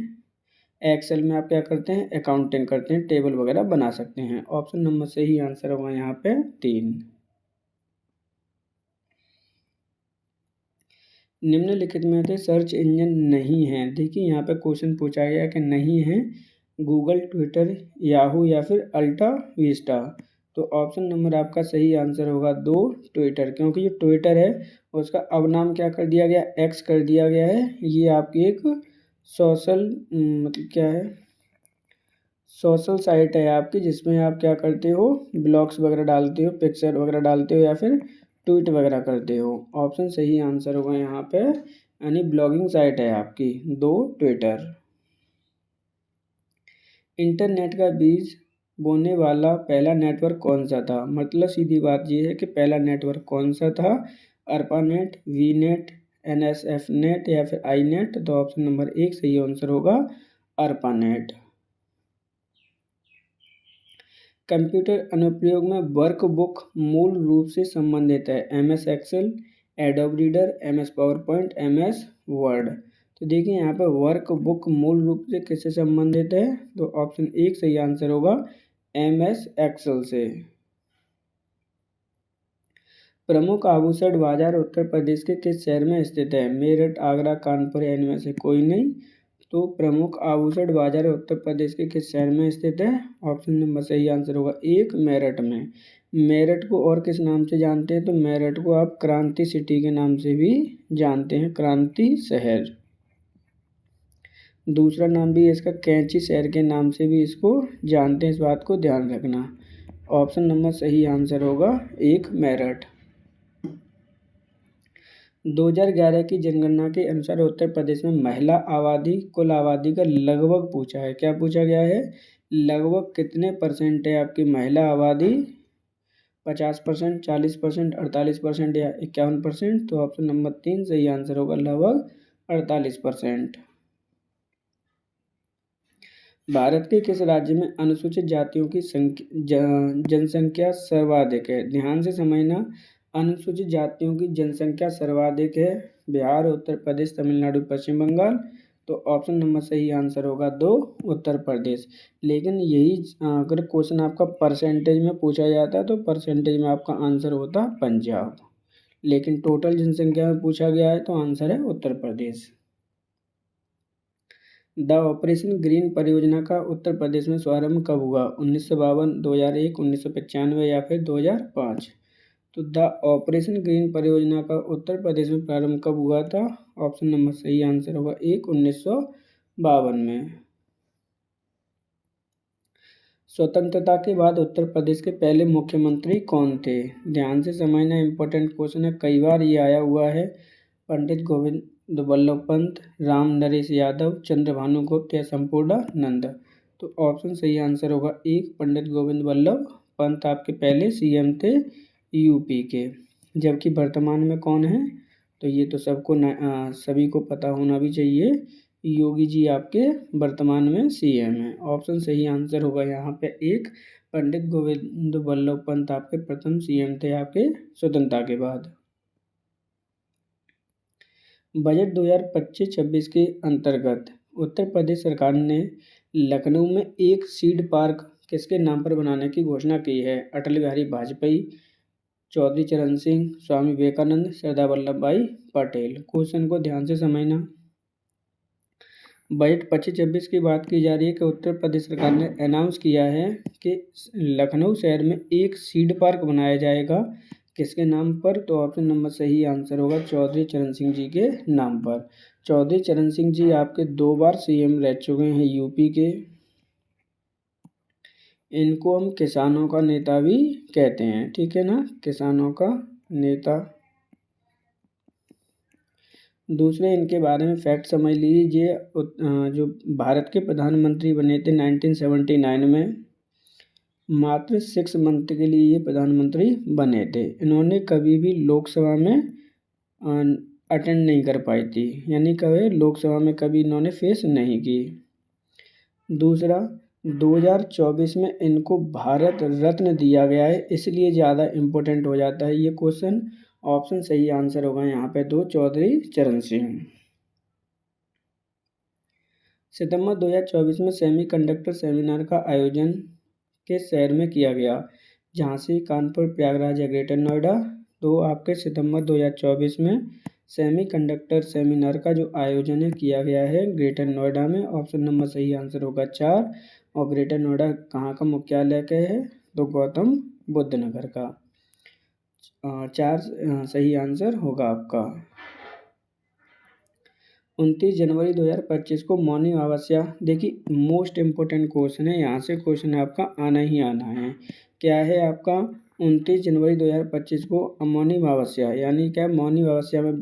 एक्सेल में आप क्या करते हैं, अकाउंटिंग करते हैं, टेबल वगैरह बना सकते हैं। ऑप्शन नंबर सही आंसर होगा यहाँ पे 3। निम्नलिखित में से सर्च इंजन नहीं है। देखिए यहाँ पे क्वेश्चन पूछा गया कि नहीं है गूगल, ट्विटर, याहू या फिर अल्टा विस्टा। तो ऑप्शन नंबर आपका सही आंसर होगा 2 ट्विटर, क्योंकि जो ट्विटर है उसका अब नाम क्या कर दिया गया, एक्स कर दिया गया है। ये आपकी एक सोशल मतलब क्या है, सोशल साइट है आपकी, जिसमें आप क्या करते हो, ब्लॉग्स वगैरह डालते हो, पिक्चर वगैरह डालते हो या फिर ट्वीट वगैरह करते हो। ऑप्शन सही आंसर होगा यहाँ पे, यानी ब्लॉगिंग साइट है आपकी 2 ट्विटर। इंटरनेट का बीज बोने वाला पहला नेटवर्क कौन सा था। मतलब सीधी बात ये है कि पहला नेटवर्क कौन सा था, ARPANET, V net, NSF net या फिर आई नेट। तो ऑप्शन नंबर 1 सही आंसर होगा अर्पानेट। कंप्यूटर अनुप्रयोग में वर्कबुक मूल रूप से संबंधित है। MS Excel, Adobe Reader, MS PowerPoint, MS Word. तो देखिए यहाँ पे वर्कबुक मूल रूप से किससे संबंधित है, तो ऑप्शन 1 सही आंसर होगा MS एक्सेल से। प्रमुख आभूषण बाजार उत्तर प्रदेश के किस शहर में स्थित है। मेरठ, आगरा, कानपुर या इनमें से कोई नहीं। तो प्रमुख आभूषण बाजार उत्तर प्रदेश के किस शहर में स्थित है, ऑप्शन नंबर सही आंसर होगा 1 मेरठ में। मेरठ को और किस नाम से जानते हैं, तो मेरठ को आप क्रांति सिटी के नाम से भी जानते हैं, क्रांति शहर। दूसरा नाम भी इसका कैंची शहर के नाम से भी इसको जानते हैं, इस बात को ध्यान रखना। ऑप्शन नंबर सही आंसर होगा 1 मेरठ। 2011 की जनगणना के अनुसार उत्तर प्रदेश में महिला आबादी कुल आबादी का लगभग पूछा है। क्या पूछा गया है, लगभग कितने परसेंट है आपकी महिला आबादी, 50%, 40%, 48% या 51%। तो ऑप्शन नंबर 3 सही आंसर होगा लगभग 48%। भारत के किस राज्य में अनुसूचित जातियों की जनसंख्या सर्वाधिक है। ध्यान से समझना, अनुसूचित जातियों की जनसंख्या सर्वाधिक है बिहार, उत्तर प्रदेश, तमिलनाडु, पश्चिम बंगाल। तो ऑप्शन नंबर सही आंसर होगा 2 उत्तर प्रदेश। लेकिन यही अगर क्वेश्चन आपका परसेंटेज में पूछा जाता तो परसेंटेज में आपका आंसर होता पंजाब, लेकिन टोटल जनसंख्या में पूछा गया है तो आंसर है Uttar Pradesh. The operation green परियोजना का उत्तर प्रदेश में शुभारंभ कब हुआ, 1952, 2001, 1995 या फिर 2005। तो द ऑपरेशन ग्रीन परियोजना का उत्तर प्रदेश में प्रारंभ कब हुआ था, ऑप्शन नंबर सही आंसर होगा 1 1952 में। स्वतंत्रता के बाद उत्तर प्रदेश के पहले मुख्यमंत्री कौन थे। ध्यान से समझना, इंपॉर्टेंट क्वेश्चन है, कई बार ये आया हुआ है। पंडित गोविंद वल्लभ पंत, राम नरेश यादव, चंद्रभानु गुप्त या संपूर्णानंद। तो ऑप्शन सही आंसर होगा 1 पंडित गोविंद वल्लभ पंत आपके पहले CM थे यूपी के। जबकि वर्तमान में कौन है, तो ये तो सबको सभी को पता होना भी चाहिए, योगी जी आपके वर्तमान में CM हैं। ऑप्शन सही आंसर होगा यहाँ पे 1 पंडित गोविंद वल्लभ पंत आपके प्रथम CM थे आपके स्वतंत्रता के बाद। बजट 2025-26 के अंतर्गत उत्तर प्रदेश सरकार ने लखनऊ में एक सीड पार्क किसके नाम पर बनाने की घोषणा की है। अटल बिहारी वाजपेयी, चौधरी चरण सिंह, स्वामी विवेकानंद, सरदार वल्लभ भाई पटेल। क्वेश्चन को ध्यान से समझना। बजट 25-26 की बात की जा रही है कि उत्तर प्रदेश सरकार ने अनाउंस किया है कि लखनऊ शहर में एक सीड पार्क बनाया जाएगा, किसके नाम पर, तो ऑप्शन नंबर सही आंसर होगा चौधरी चरण सिंह जी के नाम पर। चौधरी चरण सिंह जी आपके 2 बार CM रह चुके हैं यूपी के। इनको हम किसानों का नेता भी कहते हैं, ठीक है ना, किसानों का नेता। दूसरे इनके बारे में फैक्ट समझ लीजिए। जो भारत के प्रधानमंत्री बने थे 1979 में, मात्र 6 मंथ के लिए ये प्रधानमंत्री बने थे। इन्होंने कभी भी लोकसभा में अटेंड नहीं कर पाई थी, यानी कभी लोकसभा में कभी इन्होंने फेस नहीं की। दूसरा, 2024 में इनको भारत रत्न दिया गया है, इसलिए ज़्यादा इम्पोर्टेंट हो जाता है ये क्वेश्चन। ऑप्शन सही आंसर होगा यहाँ पे 2 चौधरी चरण सिंह। सितंबर 2024 में सेमीकंडक्टर सेमिनार का आयोजन किस शहर में किया गया? झांसी, कानपुर, प्रयागराज या ग्रेटर नोएडा? तो आपके सितंबर 2024 में सेमीकंडक्टर सेमिनार का जो आयोजन है किया गया है ग्रेटर नोएडा में। ऑप्शन नंबर सही आंसर होगा 4। और ग्रेटर नोएडा कहाँ का मुख्यालय क्या है? तो गौतम बुद्ध नगर का। 4 सही आंसर होगा आपका। 29 जनवरी 2025 को मौनी अमावस्या, देखिए मोस्ट इम्पोर्टेंट क्वेश्चन है, यहाँ से क्वेश्चन आपका आना ही आना है। क्या है आपका? 29 जनवरी 2025 को मौनी अमावस्या यानी क्या? मौनी अमावस्या में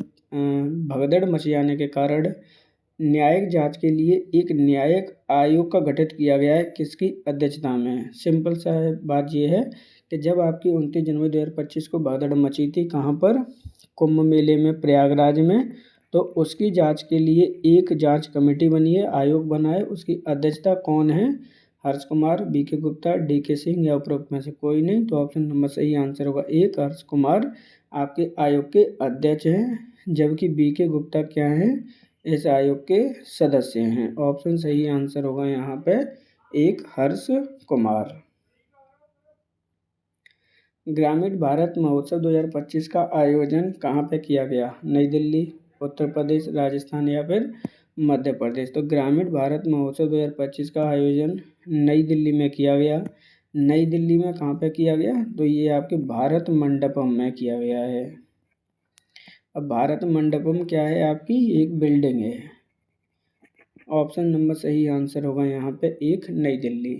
भगदड़ मच जाने के कारण न्यायिक जांच के लिए एक न्यायिक आयोग का गठित किया गया है। किसकी अध्यक्षता में? सिंपल सा है, बात ये है कि जब आपकी 29 जनवरी 2025 को भगदड़ मची थी, कहाँ पर? कुंभ मेले में, प्रयागराज में। तो उसकी जांच के लिए एक जांच कमेटी बनी है, आयोग बना है। उसकी अध्यक्षता कौन है? हर्ष कुमार, बीके गुप्ता, डीके सिंह या उपरोक्त में से कोई नहीं। तो ऑप्शन नंबर सही आंसर होगा 1, हर्ष कुमार आपके आयोग के अध्यक्ष हैं, जबकि बीके गुप्ता क्या हैं? इस आयोग के सदस्य हैं। ऑप्शन सही आंसर होगा यहाँ पे 1, हर्ष कुमार। ग्रामीण भारत महोत्सव 2025 का आयोजन कहाँ पे किया गया? नई दिल्ली, उत्तर प्रदेश, राजस्थान या फिर मध्य प्रदेश? तो ग्रामीण भारत महोत्सव 2025 का आयोजन नई दिल्ली में किया गया। नई दिल्ली में कहाँ पे किया गया? तो ये आपके भारत मंडपम में किया गया है। अब भारत मंडपम क्या है? आपकी एक बिल्डिंग है। ऑप्शन नंबर सही आंसर होगा यहाँ पे 1, नई दिल्ली।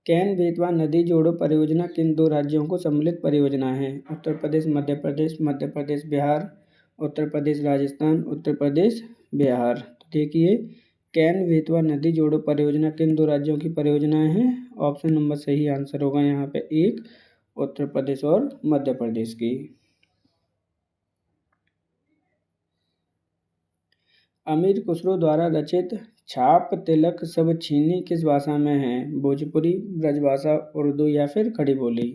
केन बेतवा नदी जोड़ो परियोजना किन 2 राज्यों को सम्मिलित परियोजना है? उत्तर प्रदेश, मध्य प्रदेश, मध्य प्रदेश बिहार, उत्तर प्रदेश राजस्थान, उत्तर प्रदेश बिहार। तो देखिए, केन बेतवा नदी जोड़ो परियोजना किन 2 राज्यों की परियोजना है? ऑप्शन नंबर सही आंसर होगा यहाँ पे 1, उत्तर प्रदेश और मध्य प्रदेश की। अमीर खुसरो द्वारा रचित छाप तिलक सब छीनी किस भाषा में है? भोजपुरी, ब्रजभाषा, उर्दू या फिर खड़ी बोली?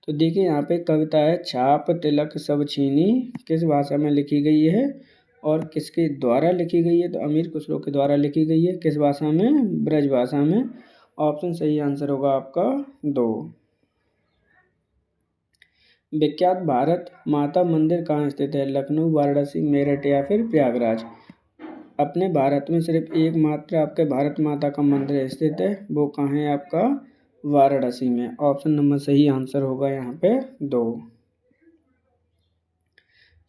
तो देखिए यहाँ पे कविता है छाप तिलक सब छीनी, किस भाषा में लिखी गई है और किसके द्वारा लिखी गई है? तो अमीर खुसरो के द्वारा लिखी गई है। किस भाषा में? ब्रज भाषा में। ऑप्शन सही आंसर होगा आपका 2। विख्यात भारत माता मंदिर कहाँ स्थित है? लखनऊ, वाराणसी, मेरठ या फिर प्रयागराज? अपने भारत में सिर्फ एकमात्र आपके भारत माता का मंदिर स्थित है, वो कहाँ है? आपका वाराणसी में। ऑप्शन नंबर सही आंसर होगा यहाँ पे 2।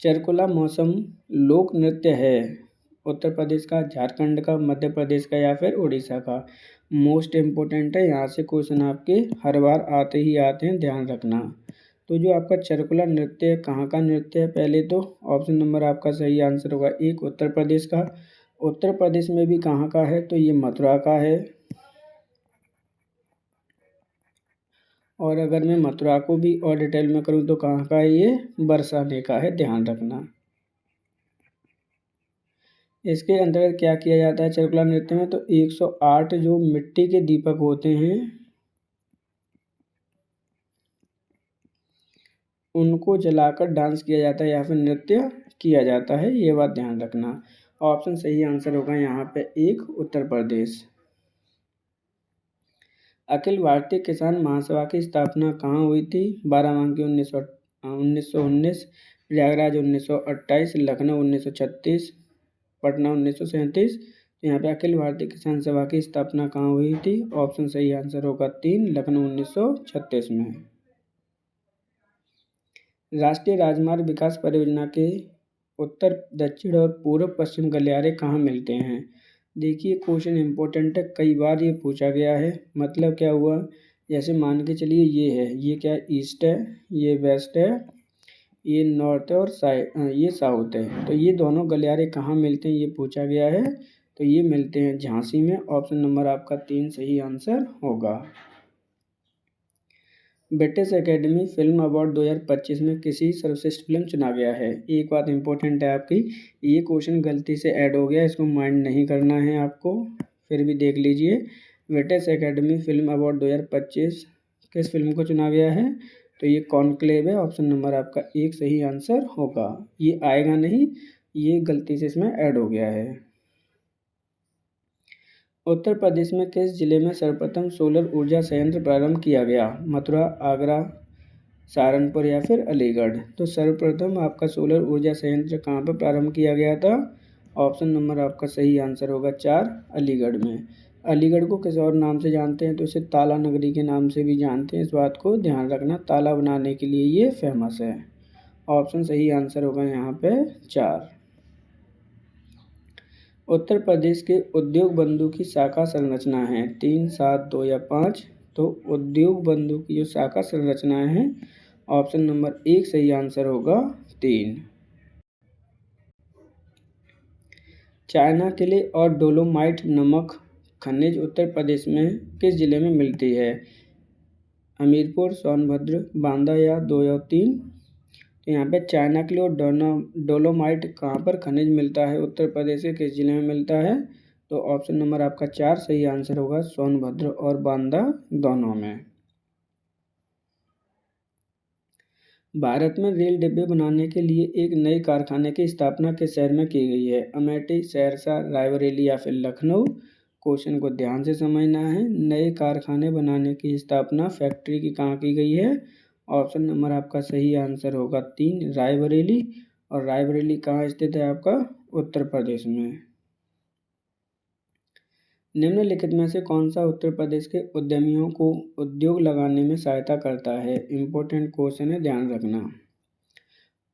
चरकुला मौसम लोक नृत्य है उत्तर प्रदेश का, झारखंड का, मध्य प्रदेश का या फिर उड़ीसा का? मोस्ट इम्पोर्टेंट है, यहाँ से क्वेश्चन आपके हर बार आते ही आते हैं, ध्यान रखना। तो जो आपका चरकुला नृत्य है कहाँ का नृत्य है? पहले तो ऑप्शन नंबर आपका सही आंसर होगा 1, उत्तर प्रदेश का। उत्तर प्रदेश में भी कहाँ का है? तो ये मथुरा का है। और अगर मैं मथुरा को भी और डिटेल में करूँ तो कहाँ का है? ये बरसाने का है, ध्यान रखना। इसके अंतर्गत क्या किया जाता है चरकुला नृत्य में? तो 108 जो मिट्टी के दीपक होते हैं उनको जलाकर डांस किया जाता है या फिर नृत्य किया जाता है, ये बात ध्यान रखना। ऑप्शन सही आंसर होगा यहाँ पे 1, उत्तर प्रदेश। अखिल भारतीय किसान महासभा की स्थापना कहाँ हुई थी? बाराबंकी 1919, प्रयागराज 1928, लखनऊ 1936, पटना 1937। तो यहाँ पे अखिल भारतीय किसान सभा की स्थापना कहाँ हुई थी? ऑप्शन सही आंसर होगा 3, लखनऊ 1936 में। राष्ट्रीय राजमार्ग विकास परियोजना के उत्तर, दक्षिण और पूर्व पश्चिम गलियारे कहाँ मिलते हैं? देखिए क्वेश्चन इंपॉर्टेंट है, कई बार ये पूछा गया है। मतलब क्या हुआ? जैसे मान के चलिए ये है, ये क्या है? ईस्ट है, ये वेस्ट है, ये नॉर्थ है और ये साउथ है। तो ये दोनों गलियारे कहाँ मिलते हैं ये पूछा गया है। तो ये मिलते हैं झांसी में। ऑप्शन नंबर आपका 3 सही आंसर होगा। ब्रिटिश एकेडमी फिल्म अवार्ड 2025 में किसी सर्वश्रेष्ठ फिल्म चुना गया है? एक बात इंपॉर्टेंट है आपकी, ये क्वेश्चन गलती से ऐड हो गया, इसको माइंड नहीं करना है आपको, फिर भी देख लीजिए। ब्रिटिश एकेडमी फिल्म अवार्ड 2025 किस फिल्म को चुना गया है? तो ये कॉन्क्लेव है, ऑप्शन नंबर आपका 1 सही आंसर होगा। ये आएगा नहीं, ये गलती से इसमें ऐड हो गया है। उत्तर प्रदेश में किस जिले में सर्वप्रथम सोलर ऊर्जा संयंत्र प्रारंभ किया गया? मथुरा, आगरा, सहारनपुर या फिर अलीगढ़? तो सर्वप्रथम आपका सोलर ऊर्जा संयंत्र कहाँ पर प्रारंभ किया गया था? ऑप्शन नंबर आपका सही आंसर होगा 4, अलीगढ़ में। अलीगढ़ को किस और नाम से जानते हैं? तो इसे ताला नगरी के नाम से भी जानते हैं, इस बात को ध्यान रखना। ताला बनाने के लिए ये फेमस है। ऑप्शन सही आंसर होगा यहाँ पे 4। उत्तर प्रदेश के उद्योग बंधु की शाखा संरचना है 3, 7, 2 या 5? तो उद्योग बंधु की जो शाखा संरचनाएं हैं, ऑप्शन नंबर 1 सही आंसर होगा 3। चायना किले और डोलोमाइट नमक खनिज उत्तर प्रदेश में किस जिले में मिलती है? हमीरपुर, सोनभद्र, बांदा या 2 या 3? तो यहाँ पे चायना किले और डोलोमाइट कहाँ पर खनिज मिलता है? उत्तर प्रदेश के किस जिले में मिलता है? तो ऑप्शन नंबर आपका 4 सही आंसर होगा, सोनभद्र और बांदा दोनों में। भारत में रेल डिब्बे बनाने के लिए एक नए कारखाने की स्थापना किस शहर में की गई है? अमेठी, सहरसा, रायबरेली या फिर लखनऊ? क्वेश्चन को ध्यान से समझना है। नए कारखाने बनाने की स्थापना फैक्ट्री की कहाँ की गई है? ऑप्शन नंबर आपका सही आंसर होगा 3, रायबरेली। और रायबरेली कहाँ स्थित है आपका? उत्तर प्रदेश में। निम्नलिखित में से कौन सा उत्तर प्रदेश के उद्यमियों को उद्योग लगाने में सहायता करता है? इम्पोर्टेंट क्वेश्चन है, ध्यान रखना।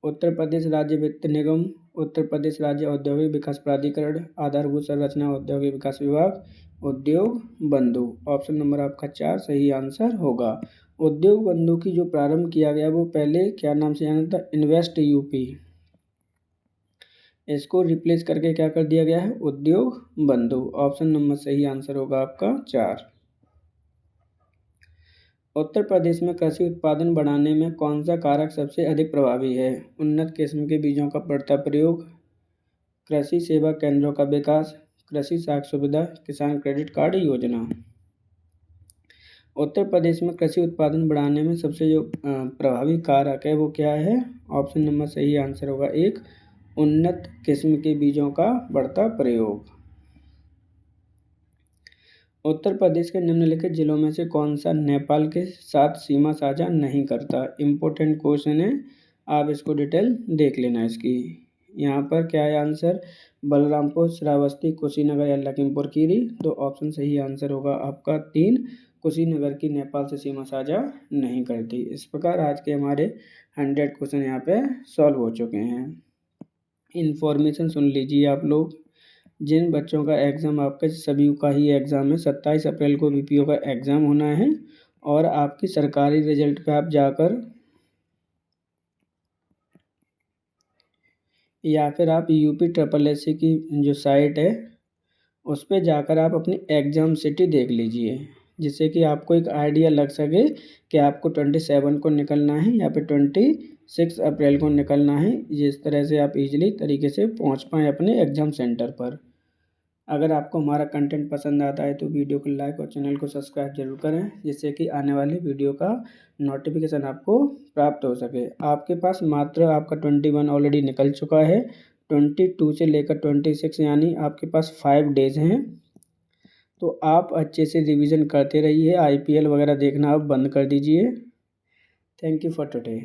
उत्तर प्रदेश राज्य वित्त निगम, उत्तर प्रदेश राज्य औद्योगिक विकास प्राधिकरण, आधारभूत संरचना औद्योगिक विकास विभाग, उद्योग बंधु? ऑप्शन नंबर आपका 4 सही आंसर होगा। उद्योग बंधु की जो प्रारंभ किया गया वो पहले क्या नाम से जाना था? Invest UP. इसको रिप्लेस करके क्या कर दिया गया है? उद्योग बंधु। ऑप्शन नंबर सही आंसर होगा आपका 4। उत्तर प्रदेश में कृषि उत्पादन बढ़ाने में कौन सा कारक सबसे अधिक प्रभावी है? उन्नत किस्म के बीजों का बढ़ता प्रयोग, कृषि सेवा केंद्रों का विकास, कृषि साख सुविधा, किसान क्रेडिट कार्ड योजना? उत्तर प्रदेश में कृषि उत्पादन बढ़ाने में सबसे जो प्रभावी कारक है वो क्या है? ऑप्शन नंबर सही आंसर होगा 1, उन्नत किस्म के बीजों का बढ़ता प्रयोग। उत्तर प्रदेश के निम्नलिखित जिलों में से कौन सा नेपाल के साथ सीमा साझा नहीं करता? इम्पोर्टेंट क्वेश्चन है, आप इसको डिटेल देख लेना इसकी। यहाँ पर क्या है आंसर? बलरामपुर, श्रावस्ती, कुशीनगर या लखीमपुर खीरी? तो ऑप्शन सही आंसर होगा आपका 3, कुशीनगर की नेपाल से सीमा साझा नहीं करती। इस प्रकार आज के हमारे 100 क्वेश्चन यहाँ पे सॉल्व हो चुके हैं। इन्फॉर्मेशन सुन लीजिए आप लोग। जिन बच्चों का एग्ज़ाम, आपके सभी का ही एग्ज़ाम है, 27 अप्रैल को बीपीओ का एग्ज़ाम होना है और आपकी सरकारी रिजल्ट पे आप जाकर या फिर आप UPSSC की जो साइट है उस पर जाकर आप अपनी एग्ज़ाम सिटी देख लीजिए, जिससे कि आपको एक आइडिया लग सके कि आपको 27 को निकलना है या फिर 26 अप्रैल को निकलना है। जिस तरह से आप इजीली तरीके से पहुंच पाएँ अपने एग्ज़ाम सेंटर पर। अगर आपको हमारा कंटेंट पसंद आता है तो वीडियो को लाइक और चैनल को सब्सक्राइब जरूर करें, जिससे कि आने वाले वीडियो का नोटिफिकेशन आपको प्राप्त हो सके। आपके पास मात्र आपका 21 ऑलरेडी निकल चुका है, 22 से लेकर 26 यानी आपके पास 5 डेज़ हैं। तो आप अच्छे से रिवीजन करते रहिए। IPL वगैरह देखना आप बंद कर दीजिए। Thank you for today.